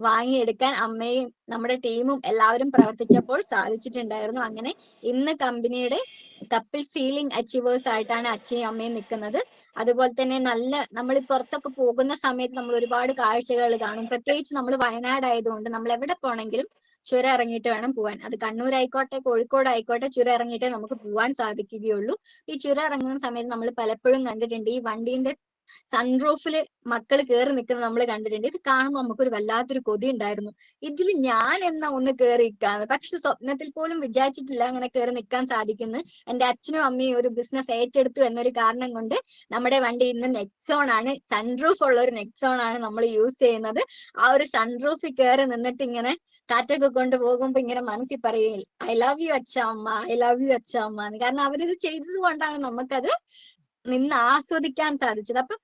വാങ്ങിയെടുക്കാൻ അമ്മയും നമ്മുടെ ടീമും എല്ലാവരും പ്രവർത്തിച്ചപ്പോൾ സാധിച്ചിട്ടുണ്ടായിരുന്നു. അങ്ങനെ ഇന്ന് കമ്പനിയുടെ കപ്പിൾ സീലിംഗ് അച്ചീവേഴ്സ് ആയിട്ടാണ് അച്ഛയും അമ്മയും നിൽക്കുന്നത്. അതുപോലെ തന്നെ നമ്മൾ പുറത്തൊക്കെ പോകുന്ന സമയത്ത് നമ്മൾ ഒരുപാട് കാഴ്ചകൾ കാണും. പ്രത്യേകിച്ച് നമ്മൾ വയനാട് ആയതുകൊണ്ട് നമ്മൾ എവിടെ പോണെങ്കിലും ചുരം ഇറങ്ങിയിട്ട് വേണം പോവാൻ. അത് കണ്ണൂർ ആയിക്കോട്ടെ, കോഴിക്കോട് ആയിക്കോട്ടെ, ചുരം ഇറങ്ങിയിട്ടേ നമുക്ക് പോവാൻ സാധിക്കുകയുള്ളൂ. ഈ ചുരം ഇറങ്ങുന്ന സമയത്ത് നമ്മൾ പലപ്പോഴും കണ്ടിട്ടുണ്ട് ഈ വണ്ടീന്റെ സൺറൂഫില് മക്കൾ കയറി നിൽക്കുന്നത് നമ്മൾ കണ്ടിട്ടുണ്ട്. ഇത് കാണുമ്പോൾ നമുക്കൊരു വല്ലാത്തൊരു കൊതി ഉണ്ടായിരുന്നു, ഇതിൽ ഞാൻ എന്നാ ഒന്ന് കയറി നിൽക്കാന്ന്. പക്ഷെ സ്വപ്നത്തിൽ പോലും വിചാരിച്ചിട്ടില്ല അങ്ങനെ കയറി നിൽക്കാൻ സാധിക്കുന്നു. എന്റെ അച്ഛനും അമ്മയും ഒരു ബിസിനസ് ഏറ്റെടുത്തു എന്നൊരു കാരണം കൊണ്ട് നമ്മുടെ വണ്ടി ഇന്ന് നെക്സോൺ ആണ്, സൺറൂഫ് ഉള്ള ഒരു നെക്സോൺ ആണ് നമ്മൾ യൂസ് ചെയ്യുന്നത്. ആ ഒരു സൺറൂഫിൽ കയറി നിന്നിട്ട് ഇങ്ങനെ കാറ്റൊക്കെ കൊണ്ട് പോകുമ്പോ ഇങ്ങനെ മനസ്സിൽ പറയുകയും I love you അച്ഛ അമ്മ, I love you അച്ഛ അമ്മ എന്ന്. കാരണം അവരിത് ചെയ്തത് കൊണ്ടാണ് നമുക്കത് നിന്ന് ആസ്വദിക്കാൻ സാധിച്ചത്. അപ്പൊ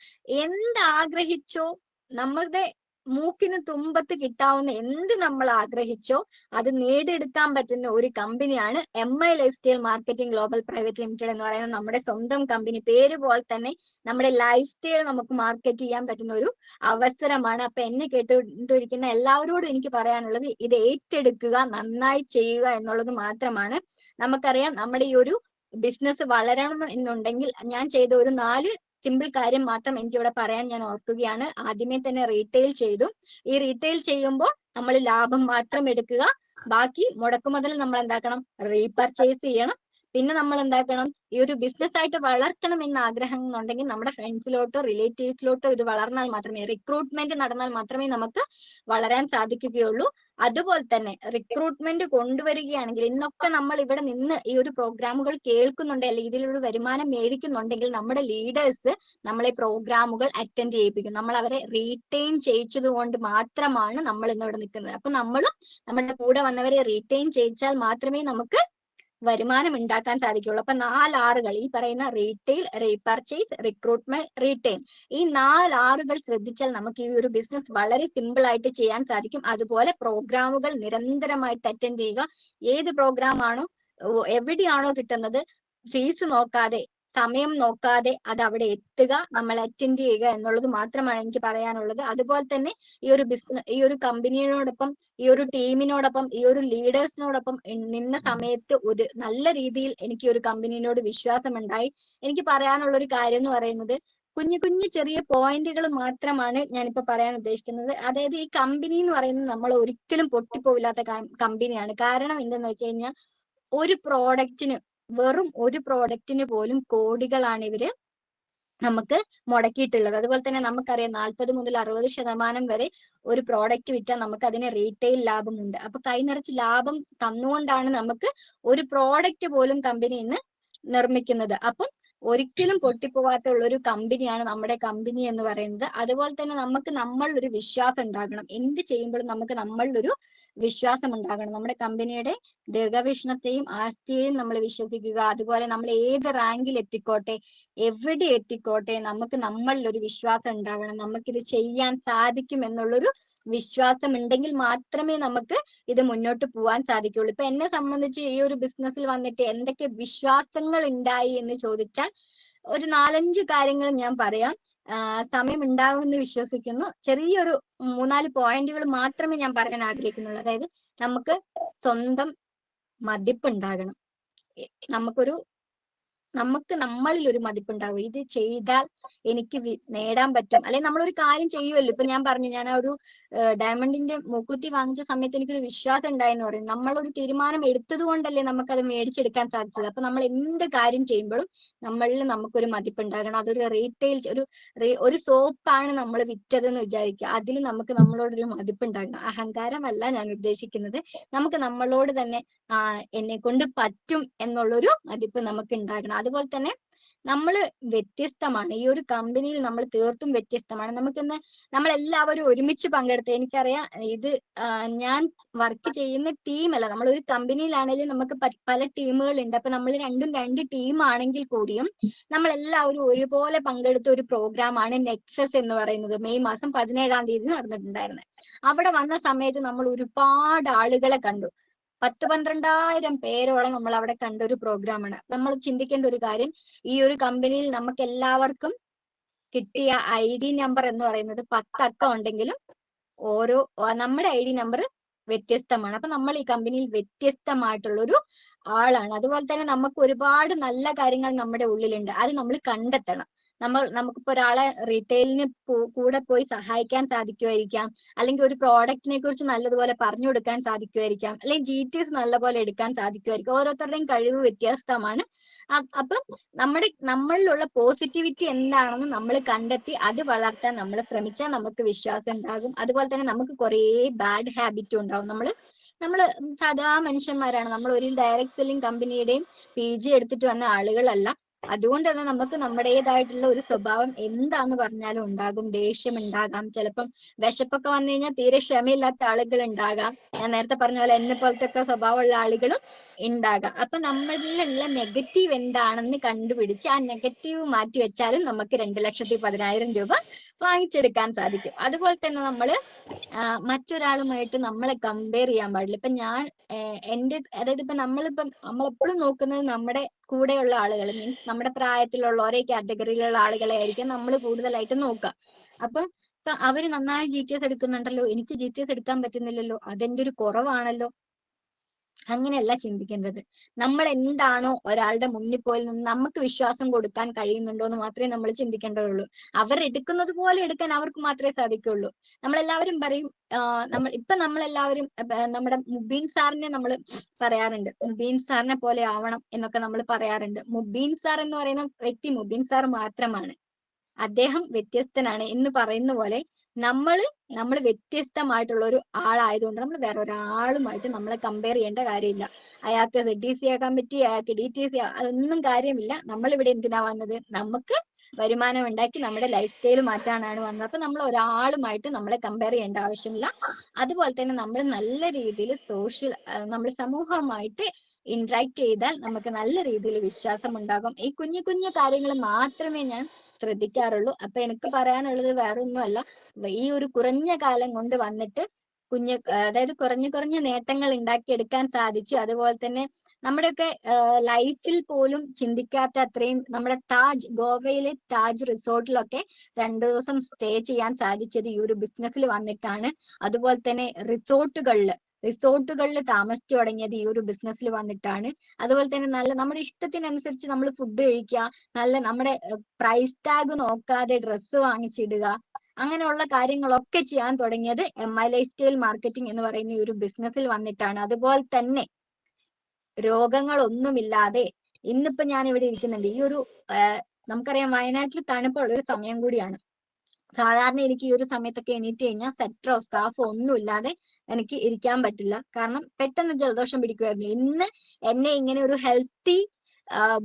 എന്താഗ്രഹിച്ചോ നമ്മളുടെ മൂക്കിന് തുമ്പത്ത് കിട്ടാവുന്ന എന്ത് നമ്മൾ ആഗ്രഹിച്ചോ അത് നേടിയെടുക്കാൻ പറ്റുന്ന ഒരു കമ്പനിയാണ് MI life style marketing global private limited എന്ന് പറയുന്ന നമ്മുടെ സ്വന്തം കമ്പനി. പേര് പോലെ തന്നെ നമ്മുടെ ലൈഫ് സ്റ്റൈൽ നമുക്ക് മാർക്കറ്റ് ചെയ്യാൻ പറ്റുന്ന ഒരു അവസരമാണ്. അപ്പൊ എന്നെ കേട്ടുകൊണ്ടിരിക്കുന്ന എല്ലാവരോടും എനിക്ക് പറയാനുള്ളത് ഇത് ഏറ്റെടുക്കുക, നന്നായി ചെയ്യുക എന്നുള്ളത് മാത്രമാണ്. നമുക്കറിയാം നമ്മുടെ ഈ ഒരു ബിസിനസ് വളരണം എന്നുണ്ടെങ്കിൽ ഞാൻ ചെയ്ത ഒരു 4 സിമ്പിൾ കാര്യം മാത്രം എനിക്ക് ഇവിടെ പറയാൻ ഞാൻ ഓർക്കുകയാണ്. ആദ്യമേ തന്നെ റീറ്റെയിൽ ചെയ്തു. ഈ റീറ്റെയിൽ ചെയ്യുമ്പോൾ നമ്മൾ ലാഭം മാത്രം എടുക്കുക, ബാക്കി മുടക്കുമുതൽ നമ്മൾ എന്താക്കണം, റീപർച്ചേസ് ചെയ്യണം. പിന്നെ നമ്മൾ എന്താക്കണം, ഈ ഒരു ബിസിനസ് ആയിട്ട് വളർത്തണം എന്ന ആഗ്രഹം എന്നുണ്ടെങ്കിൽ നമ്മുടെ ഫ്രണ്ട്സിലോട്ടോ റിലേറ്റീവ്സിലോട്ടോ ഇത് വളർന്നാൽ മാത്രമേ, റിക്രൂട്ട്മെന്റ് നടന്നാൽ മാത്രമേ നമുക്ക് വളരാൻ സാധിക്കുകയുള്ളൂ. അതുപോലെ തന്നെ റിക്രൂട്ട്മെന്റ് കൊണ്ടുവരികയാണെങ്കിൽ ഇന്നൊക്കെ നമ്മൾ ഇവിടെ നിന്ന് ഈ ഒരു പ്രോഗ്രാമുകൾ കേൾക്കുന്നുണ്ട്, അല്ലെങ്കിൽ ഇതിലൊരു വരുമാനം മേടിക്കുന്നുണ്ടെങ്കിൽ നമ്മുടെ ലീഡേഴ്സ് നമ്മളെ പ്രോഗ്രാമുകൾ അറ്റൻഡ് ചെയ്യിപ്പിക്കും. നമ്മൾ അവരെ റീറ്റെയിൻ ചെയ്യിച്ചത് കൊണ്ട് മാത്രമാണ് നമ്മൾ ഇന്ന് ഇവിടെ നിൽക്കുന്നത്. അപ്പൊ നമ്മളും നമ്മുടെ കൂടെ വന്നവരെ റീറ്റെയിൻ ചെയ്യിച്ചാൽ മാത്രമേ നമുക്ക് വരുമാനം ഉണ്ടാക്കാൻ സാധിക്കുള്ളൂ. അപ്പൊ 4 Rകൾ ഈ പറയുന്ന റീറ്റെയിൽ, റീപർച്ചേസ്, റിക്രൂട്ട്മെന്റ്, റീറ്റെയിൻ, ഈ 4 Rകൾ ശ്രദ്ധിച്ചാൽ നമുക്ക് ഈ ഒരു ബിസിനസ് വളരെ സിമ്പിൾ ആയിട്ട് ചെയ്യാൻ സാധിക്കും. അതുപോലെ പ്രോഗ്രാമുകൾ നിരന്തരമായിട്ട് അറ്റൻഡ് ചെയ്യുക. ഏത് പ്രോഗ്രാം ആണോ എവിടെയാണോ കിട്ടുന്നത്, ഫീസ് നോക്കാതെ, സമയം നോക്കാതെ അത് അവിടെ എത്തുക, നമ്മൾ അറ്റൻഡ് ചെയ്യുക എന്നുള്ളത് മാത്രമാണ് എനിക്ക് പറയാനുള്ളത്. അതുപോലെ തന്നെ ഈ ഒരു ബിസിനസ്, ഈ ഒരു കമ്പനിയോടൊപ്പം, ഈ ഒരു ടീമിനോടൊപ്പം, ഈ ഒരു ലീഡേഴ്സിനോടൊപ്പം നിന്ന സമയത്ത് ഒരു നല്ല രീതിയിൽ എനിക്ക് ഒരു കമ്പനിയോട് വിശ്വാസമുണ്ടായി. എനിക്ക് പറയാനുള്ള ഒരു കാര്യം എന്ന് പറയുന്നത് കുഞ്ഞു കുഞ്ഞു ചെറിയ പോയിന്റുകൾ മാത്രമാണ് ഞാനിപ്പോ പറയാൻ ഉദ്ദേശിക്കുന്നത്. അതായത് ഈ കമ്പനി എന്ന് പറയുന്നത് നമ്മൾ ഒരിക്കലും പൊട്ടിപ്പോവില്ലാത്ത കമ്പനിയാണ്. കാരണം എന്തെന്ന് വെച്ച് കഴിഞ്ഞാൽ ഒരു പ്രോഡക്റ്റിന്, വെറും ഒരു പ്രോഡക്റ്റിന് പോലും കോടികളാണ് ഇവര് നമുക്ക് മുടക്കിയിട്ടുള്ളത്. അതുപോലെ തന്നെ നമുക്കറിയാം 40 മുതൽ 60% വരെ ഒരു പ്രോഡക്റ്റ് വിറ്റാൽ നമുക്ക് അതിന് റീറ്റെയിൽ ലാഭമുണ്ട്. അപ്പൊ കൈനിറച്ച് ലാഭം തന്നുകൊണ്ടാണ് നമുക്ക് ഒരു പ്രോഡക്റ്റ് പോലും കമ്പനി ഇന്ന് നിർമ്മിക്കുന്നത്. അപ്പം ഒരിക്കലും പൊട്ടിപ്പോവാത്ത ഒരു കമ്പനിയാണ് നമ്മുടെ കമ്പനി എന്ന് പറയുന്നത്. അതുപോലെ തന്നെ നമുക്ക് നമ്മളിലൊരു വിശ്വാസം ഉണ്ടാകണം. എന്ത് ചെയ്യുമ്പോഴും നമുക്ക് നമ്മളിലൊരു വിശ്വാസം ഉണ്ടാകണം. നമ്മുടെ കമ്പനിയുടെ ദീർഘവീക്ഷണത്തെയും ആസ്തിയെയും നമ്മൾ വിശ്വസിക്കുക. അതുപോലെ നമ്മൾ ഏത് റാങ്കിൽ എത്തിക്കോട്ടെ, എവിടെ എത്തിക്കോട്ടെ, നമുക്ക് നമ്മളിലൊരു വിശ്വാസം ഉണ്ടാവണം. നമുക്കിത് ചെയ്യാൻ സാധിക്കും എന്നുള്ളൊരു വിശ്വാസം ഉണ്ടെങ്കിൽ മാത്രമേ നമുക്ക് ഇത് മുന്നോട്ട് പോകാൻ സാധിക്കുള്ളൂ. ഇപ്പൊ എന്നെ സംബന്ധിച്ച് ഈ ഒരു ബിസിനസ്സിൽ വന്നിട്ട് എന്തൊക്കെ വിശ്വാസങ്ങൾ ഉണ്ടായി എന്ന് ചോദിച്ചാൽ ഒരു 4-5 കാര്യങ്ങൾ ഞാൻ പറയാം. സമയം ഉണ്ടാകുമെന്ന് വിശ്വസിക്കുന്നു. ചെറിയൊരു 3-4 പോയിന്റുകൾ മാത്രമേ ഞാൻ പറയാൻ ആഗ്രഹിക്കുന്നുള്ളൂ. അതായത് നമുക്ക് സ്വന്തം മതിപ്പ് ഉണ്ടാകണം. നമുക്ക് നമ്മളിൽ ഒരു മതിപ്പുണ്ടാവും. ഇത് ചെയ്താൽ എനിക്ക് നേടാൻ പറ്റും. അല്ലെങ്കിൽ നമ്മളൊരു കാര്യം ചെയ്യുമല്ലോ. ഇപ്പൊ ഞാൻ പറഞ്ഞു, ഞാൻ ആ ഒരു ഡയമണ്ടിന്റെ മൂക്കുത്തി വാങ്ങിച്ച സമയത്ത് എനിക്കൊരു വിശ്വാസം ഉണ്ടായെന്ന് പറയും. നമ്മളൊരു തീരുമാനം എടുത്തത് കൊണ്ടല്ലേ നമുക്കത് മേടിച്ചെടുക്കാൻ സാധിച്ചത്. അപ്പൊ നമ്മൾ എന്ത് കാര്യം ചെയ്യുമ്പോഴും നമ്മളിൽ നമുക്കൊരു മതിപ്പുണ്ടാകണം. അതൊരു റീറ്റെയിൽ, ഒരു സോപ്പാണ് നമ്മൾ വിറ്റതെന്ന് വിചാരിക്കുക, അതിൽ നമുക്ക് നമ്മളോടൊരു മതിപ്പുണ്ടാകണം. അഹങ്കാരമല്ല ഞാൻ ഉദ്ദേശിക്കുന്നത്. നമുക്ക് നമ്മളോട് തന്നെ എന്നെ കൊണ്ട് പറ്റും എന്നുള്ളൊരു മതിപ്പ് നമുക്ക് ഉണ്ടാകണം. അതുപോലെ തന്നെ നമ്മൾ വ്യത്യസ്തമാണ്. ഈ ഒരു കമ്പനിയിൽ നമ്മൾ തീർത്തും വ്യത്യസ്തമാണ്. നമ്മളെല്ലാവരും ഒരുമിച്ച് പങ്കെടുത്ത്, എനിക്കറിയാം ഇത് ഞാൻ വർക്ക് ചെയ്യുന്ന ടീമല്ല, നമ്മളൊരു കമ്പനിയിലാണെങ്കിലും നമുക്ക് പല ടീമുകൾ ഉണ്ട്. അപ്പൊ നമ്മൾ രണ്ടും 2 ടീം ആണെങ്കിൽ കൂടിയും നമ്മളെല്ലാവരും ഒരുപോലെ പങ്കെടുത്ത ഒരു പ്രോഗ്രാമാണ് നെക്സസ് എന്ന് പറയുന്നത്. മെയ് മാസം 17-ാം തീയതി നടന്നിട്ടുണ്ടായിരുന്നത്. അവിടെ വന്ന സമയത്ത് നമ്മൾ ഒരുപാട് ആളുകളെ കണ്ടു. 10-12,000 പേരോളം നമ്മൾ അവിടെ കണ്ട ഒരു പ്രോഗ്രാമാണ്. നമ്മൾ ചിന്തിക്കേണ്ട ഒരു കാര്യം, ഈ ഒരു കമ്പനിയിൽ നമുക്ക് എല്ലാവർക്കും കിട്ടിയ ID നമ്പർ എന്ന് പറയുന്നത് 10 അക്കം ഉണ്ടെങ്കിലും നമ്മുടെ ID നമ്പർ വ്യത്യസ്തമാണ്. അപ്പൊ നമ്മൾ ഈ കമ്പനിയിൽ വ്യത്യസ്തമായിട്ടുള്ള ഒരു ആളാണ്. അതുപോലെ തന്നെ നമുക്ക് ഒരുപാട് നല്ല കാര്യങ്ങൾ നമ്മുടെ ഉള്ളിലുണ്ട്. അത് നമ്മൾ കണ്ടെത്തണം. നമുക്കിപ്പോ ഒരാളെ റീറ്റെയിലിന് കൂടെ പോയി സഹായിക്കാൻ സാധിക്കുമായിരിക്കാം, അല്ലെങ്കിൽ ഒരു പ്രോഡക്റ്റിനെ കുറിച്ച് നല്ലതുപോലെ പറഞ്ഞു കൊടുക്കാൻ സാധിക്കുമായിരിക്കാം, അല്ലെങ്കിൽ GTS നല്ലപോലെ എടുക്കാൻ സാധിക്കുമായിരിക്കും. ഓരോരുത്തരുടെയും കഴിവ് വ്യത്യസ്തമാണ്. അപ്പം നമ്മളിലുള്ള പോസിറ്റിവിറ്റി എന്താണെന്ന് നമ്മൾ കണ്ടെത്തി അത് വളർത്താൻ നമ്മൾ ശ്രമിച്ചാൽ നമുക്ക് വിശ്വാസം ഉണ്ടാകും. അതുപോലെ തന്നെ നമുക്ക് കുറേ ബാഡ് ഹാബിറ്റും ഉണ്ടാവും. നമ്മൾ സാധാ മനുഷ്യന്മാരാണ്. നമ്മൾ ഒരു ഡയറക്ട് സെല്ലിംഗ് കമ്പനിയുടെയും PG എടുത്തിട്ട് വന്ന ആളുകളല്ല. അതുകൊണ്ട് തന്നെ നമുക്ക് നമ്മുടേതായിട്ടുള്ള ഒരു സ്വഭാവം എന്താന്ന് പറഞ്ഞാലും ഉണ്ടാകും. ദേഷ്യം ഉണ്ടാകാം, ചിലപ്പം വിശപ്പൊക്കെ വന്നു കഴിഞ്ഞാൽ തീരെ ക്ഷമയില്ലാത്ത ആളുകൾ ഉണ്ടാകാം. ഞാൻ നേരത്തെ പറഞ്ഞ പോലെ എന്നെ പോലത്തെ ഒക്കെ സ്വഭാവമുള്ള ആളുകളും ഉണ്ടാകാം. അപ്പൊ നമ്മളിലുള്ള നെഗറ്റീവ് എന്താണെന്ന് കണ്ടുപിടിച്ച് ആ നെഗറ്റീവ് മാറ്റി വെച്ചാലും നമുക്ക് 2,10,000 രൂപ വാങ്ങിച്ചെടുക്കാൻ സാധിക്കും. അതുപോലെ തന്നെ നമ്മള് മറ്റൊരാളുമായിട്ട് നമ്മളെ കമ്പയർ ചെയ്യാൻ പാടില്ല. ഇപ്പൊ ഞാൻ എന്റെ അതായത് ഇപ്പൊ നമ്മളെപ്പോഴും നോക്കുന്നത് നമ്മുടെ കൂടെയുള്ള ആളുകൾ, മീൻസ് നമ്മുടെ പ്രായത്തിലുള്ള ഒരേ കാറ്റഗറിയിലുള്ള ആളുകളെ ആയിരിക്കും നമ്മൾ കൂടുതലായിട്ട് നോക്കുക. അപ്പൊ അവര് നന്നായി GTS എടുക്കുന്നുണ്ടല്ലോ, എനിക്ക് GTS എടുക്കാൻ പറ്റുന്നില്ലല്ലോ, അതെന്റെ ഒരു കുറവാണല്ലോ. അങ്ങനെയല്ല ചിന്തിക്കേണ്ടത്. നമ്മൾ എന്താണോ ഒരാളുടെ മുന്നിൽ പോയി നിന്ന് നമുക്ക് വിശ്വാസം കൊടുക്കാൻ കഴിയുന്നുണ്ടോ എന്ന് മാത്രമേ നമ്മൾ ചിന്തിക്കേണ്ടതുള്ളൂ. അവർ എടുക്കുന്നത് പോലെ എടുക്കാൻ അവർക്ക് മാത്രമേ സാധിക്കുള്ളൂ. നമ്മളെല്ലാവരും പറയും, നമ്മളെല്ലാവരും നമ്മുടെ മുബീൻ സാറിനെ നമ്മൾ പറയാറുണ്ട്, മുബീൻ സാറിനെ പോലെ ആവണം എന്നൊക്കെ നമ്മൾ പറയാറുണ്ട്. മുബീൻ സാർ എന്ന് പറയുന്ന വ്യക്തി മുബീൻ സാർ മാത്രമാണ്, അദ്ദേഹം വ്യത്യസ്തനാണ് എന്ന് പറയുന്ന പോലെ നമ്മൾ വ്യത്യസ്തമായിട്ടുള്ള ഒരു ആളായതുകൊണ്ട് നമ്മൾ വേറെ ഒരാളുമായിട്ട് നമ്മളെ കമ്പയർ ചെയ്യേണ്ട കാര്യമില്ല. അയാൾക്ക് ZTC ആക്കാൻ പറ്റി, അയാൾക്ക് DTC, അതൊന്നും കാര്യമില്ല. നമ്മളിവിടെ എന്തിനാ വന്നത്? നമുക്ക് വരുമാനം ഉണ്ടാക്കി നമ്മുടെ ലൈഫ് സ്റ്റൈൽ മാറ്റാനാണ് വന്നത്. അപ്പൊ നമ്മൾ ഒരാളുമായിട്ട് നമ്മളെ കമ്പയർ ചെയ്യേണ്ട ആവശ്യമില്ല. അതുപോലെ തന്നെ നമ്മൾ നല്ല രീതിയിൽ നമ്മൾ സമൂഹവുമായിട്ട് ഇന്ററാക്ട് ചെയ്താൽ നമുക്ക് നല്ല രീതിയിൽ വിശ്വാസം ഉണ്ടാകും. ഈ കുഞ്ഞു കുഞ്ഞു കാര്യങ്ങൾ മാത്രമേ ഞാൻ ശ്രദ്ധിക്കാറുള്ളൂ. അപ്പൊ എനിക്ക് പറയാനുള്ളത് വേറെ ഒന്നുമല്ല, ഈ ഒരു കുറഞ്ഞ കാലം കൊണ്ട് വന്നിട്ട് അതായത് കുറഞ്ഞ നേട്ടങ്ങൾ ഉണ്ടാക്കിയെടുക്കാൻ സാധിച്ചു. അതുപോലെ തന്നെ നമ്മുടെയൊക്കെ ലൈഫിൽ പോലും ചിന്തിക്കാത്ത അത്രയും നമ്മുടെ ഗോവയിലെ താജ് റിസോർട്ടിലൊക്കെ 2 ദിവസം സ്റ്റേ ചെയ്യാൻ സാധിച്ചത് ഈ ഒരു ബിസിനസ്സിൽ വന്നിട്ടാണ്. അതുപോലെ തന്നെ റിസോർട്ടുകളിൽ താമസിച്ചു തുടങ്ങിയത് ഈ ഒരു ബിസിനസ്സിൽ വന്നിട്ടാണ്. അതുപോലെ തന്നെ നമ്മുടെ ഇഷ്ടത്തിനനുസരിച്ച് നമ്മൾ ഫുഡ് കഴിക്കുക, നമ്മുടെ പ്രൈസ് ടാഗ് നോക്കാതെ ഡ്രസ്സ് വാങ്ങിച്ചിടുക, അങ്ങനെയുള്ള കാര്യങ്ങളൊക്കെ ചെയ്യാൻ തുടങ്ങിയത് MI ലൈഫ് സ്റ്റൈൽ മാർക്കറ്റിംഗ് എന്ന് പറയുന്ന ഈ ഒരു ബിസിനസ്സിൽ വന്നിട്ടാണ്. അതുപോലെ തന്നെ രോഗങ്ങളൊന്നുമില്ലാതെ ഇന്നിപ്പോ ഞാൻ ഇവിടെ ഇരിക്കുന്നുണ്ട്. ഈ ഒരു നമുക്കറിയാം വയനാട്ടിൽ തണുപ്പുള്ള ഒരു സമയം കൂടിയാണ്. സാധാരണ എനിക്ക് ഈ ഒരു സമയത്തൊക്കെ എണീറ്റ് കഴിഞ്ഞാൽ സെറ്ററോ സ്കാർഫോ ഒന്നും ഇല്ലാതെ എനിക്ക് ഇരിക്കാൻ പറ്റില്ല, കാരണം പെട്ടെന്ന് ജലദോഷം പിടിക്കുമായിരുന്നു. ഇന്ന് എന്നെ ഇങ്ങനെ ഒരു ഹെൽത്തി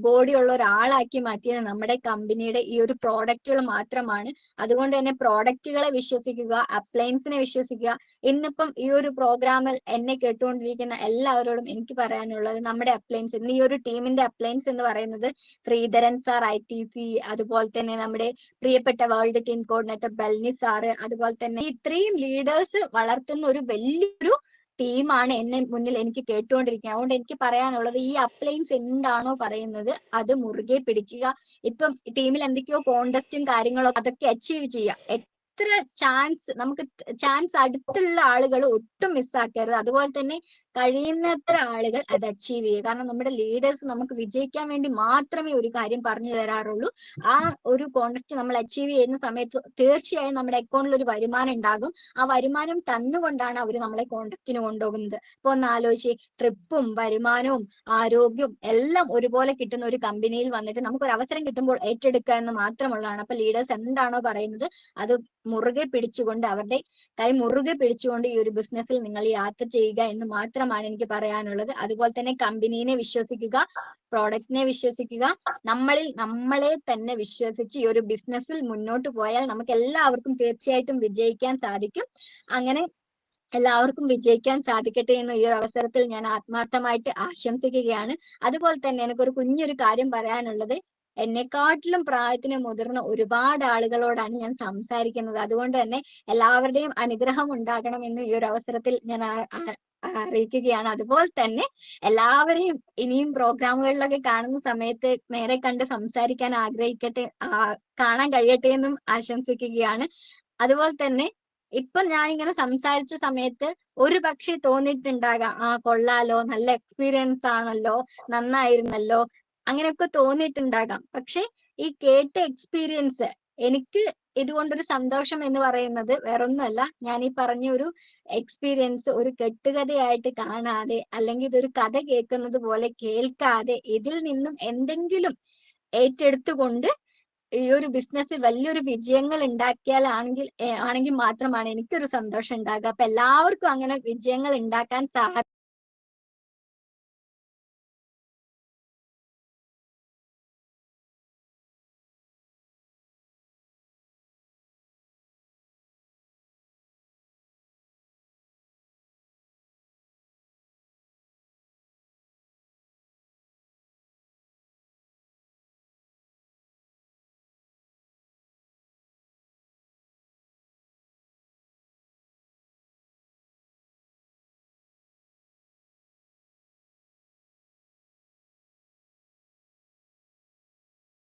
ബോഡി ഉള്ള ഒരാളാക്കി മാറ്റിയത് നമ്മുടെ കമ്പനിയുടെ ഈ ഒരു പ്രോഡക്റ്റുകൾ മാത്രമാണ്. അതുകൊണ്ട് തന്നെ പ്രോഡക്റ്റുകളെ വിശ്വസിക്കുക, അപ്ലയൻസിനെ വിശ്വസിക്കുക. ഇന്നിപ്പം ഈ ഒരു പ്രോഗ്രാമിൽ എന്നെ കേട്ടുകൊണ്ടിരിക്കുന്ന എല്ലാവരോടും എനിക്ക് പറയാനുള്ളത്, നമ്മുടെ അപ്ലയൻസ്, ഇന്ന് ഈ ഒരു ടീമിന്റെ അപ്ലയൻസ് എന്ന് പറയുന്നത് ശ്രീധരൻ സാർ ITC, അതുപോലെ തന്നെ നമ്മുടെ പ്രിയപ്പെട്ട വേൾഡ് ടീം കോർഡിനേറ്റർ ബൽനി സാറ്, അതുപോലെ തന്നെ ഇത്രയും ലീഡേഴ്സ് വളർത്തുന്ന ഒരു വലിയൊരു ടീമാണ് എന്നെ മുന്നിൽ എനിക്ക് കേട്ടുകൊണ്ടിരിക്കുക. അതുകൊണ്ട് എനിക്ക് പറയാനുള്ളത്, ഈ അപ്ലയൻസ് എന്താണോ പറയുന്നത് അത് മുറുകെ പിടിക്കുക. ഇപ്പം ടീമിൽ എന്തൊക്കെയോ കോണ്ടസ്റ്റും കാര്യങ്ങളോ അതൊക്കെ അച്ചീവ് ചെയ്യുക. നമുക്ക് ചാൻസ് അടുത്തുള്ള ആളുകൾ ഒട്ടും മിസ്സാക്കരുത്. അതുപോലെ തന്നെ കഴിയുന്നത്ര ആളുകൾ അത് അച്ചീവ് ചെയ്യുക. കാരണം നമ്മുടെ ലീഡേഴ്സ് നമുക്ക് വിജയിക്കാൻ വേണ്ടി മാത്രമേ ഒരു കാര്യം പറഞ്ഞു തരാറുള്ളൂ. ആ ഒരു കോണ്ടസ്റ്റ് നമ്മൾ അച്ചീവ് ചെയ്യുന്ന സമയത്ത് തീർച്ചയായും നമ്മുടെ അക്കൗണ്ടിൽ ഒരു വരുമാനം ഉണ്ടാകും. ആ വരുമാനം തന്നുകൊണ്ടാണ് അവർ നമ്മളെ കോണ്ടസ്റ്റിന് കൊണ്ടുപോകുന്നത്. ഇപ്പൊ ഒന്ന് ആലോചിച്ച്, ട്രിപ്പും വരുമാനവും ആരോഗ്യവും എല്ലാം ഒരുപോലെ കിട്ടുന്ന ഒരു കമ്പനിയിൽ വന്നിട്ട് നമുക്കൊരു അവസരം കിട്ടുമ്പോൾ ഏറ്റെടുക്കുക എന്ന് മാത്രമുള്ളതാണ്. അപ്പൊ ലീഡേഴ്സ് എന്താണോ പറയുന്നത് അത് മുറുകെ പിടിച്ചുകൊണ്ട്, അവരുടെ കൈ മുറുകെ പിടിച്ചുകൊണ്ട് ഈ ഒരു ബിസിനസ്സിൽ നിങ്ങൾ യാത്ര ചെയ്യുക എന്ന് മാത്രമാണ് എനിക്ക് പറയാനുള്ളത്. അതുപോലെ തന്നെ കമ്പനീനെ വിശ്വസിക്കുക, പ്രോഡക്റ്റിനെ വിശ്വസിക്കുക, നമ്മളെ തന്നെ വിശ്വസിച്ച് ഈ ഒരു ബിസിനസ്സിൽ മുന്നോട്ട് പോയാൽ നമുക്ക് എല്ലാവർക്കും തീർച്ചയായിട്ടും വിജയിക്കാൻ സാധിക്കും. അങ്ങനെ എല്ലാവർക്കും വിജയിക്കാൻ സാധിക്കട്ടെ എന്ന് ഈ ഒരു അവസരത്തിൽ ഞാൻ ആത്മാർത്ഥമായിട്ട് ആശംസിക്കുകയാണ്. അതുപോലെ തന്നെ എനിക്കൊരു കുഞ്ഞൊരു കാര്യം പറയാനുള്ളത്, എന്നെക്കാട്ടിലും പ്രായത്തിന് മുതിർന്ന ഒരുപാട് ആളുകളോടാണ് ഞാൻ സംസാരിക്കുന്നത്. അതുകൊണ്ട് തന്നെ എല്ലാവരുടെയും അനുഗ്രഹം ഉണ്ടാകണമെന്ന് ഈ ഒരു അവസരത്തിൽ ഞാൻ അറിയിക്കുകയാണ്. അതുപോലെ തന്നെ എല്ലാവരെയും ഇനിയും പ്രോഗ്രാമുകളിലൊക്കെ കാണുന്ന സമയത്ത് നേരെ കണ്ട് സംസാരിക്കാൻ കാണാൻ കഴിയട്ടെ എന്നും ആശംസിക്കുകയാണ്. അതുപോലെ തന്നെ ഇപ്പൊ ഞാൻ ഇങ്ങനെ സംസാരിച്ച സമയത്ത് ഒരു പക്ഷേ തോന്നിയിട്ടുണ്ടാകാം, കൊള്ളാലോ, നല്ല എക്സ്പീരിയൻസ് ആണല്ലോ, നന്നായിരുന്നല്ലോ, അങ്ങനെയൊക്കെ തോന്നിയിട്ടുണ്ടാകാം. പക്ഷെ ഈ കേട്ട എക്സ്പീരിയൻസ്, എനിക്ക് ഇതുകൊണ്ടൊരു സന്തോഷം എന്ന് പറയുന്നത് വേറൊന്നുമല്ല, ഞാൻ ഈ പറഞ്ഞ ഒരു എക്സ്പീരിയൻസ് ഒരു കെട്ടുകഥയായിട്ട് കാണാതെ, അല്ലെങ്കിൽ ഇതൊരു കഥ കേൾക്കുന്നത് പോലെ കേൾക്കാതെ, ഇതിൽ നിന്നും എന്തെങ്കിലും ഏറ്റെടുത്തുകൊണ്ട് ഈ ഒരു ബിസിനസ്സിൽ വലിയൊരു വിജയങ്ങൾ ആണെങ്കിൽ മാത്രമാണ് എനിക്കൊരു സന്തോഷം ഉണ്ടാകുക. അപ്പൊ എല്ലാവർക്കും അങ്ങനെ വിജയങ്ങൾ ഉണ്ടാക്കാൻ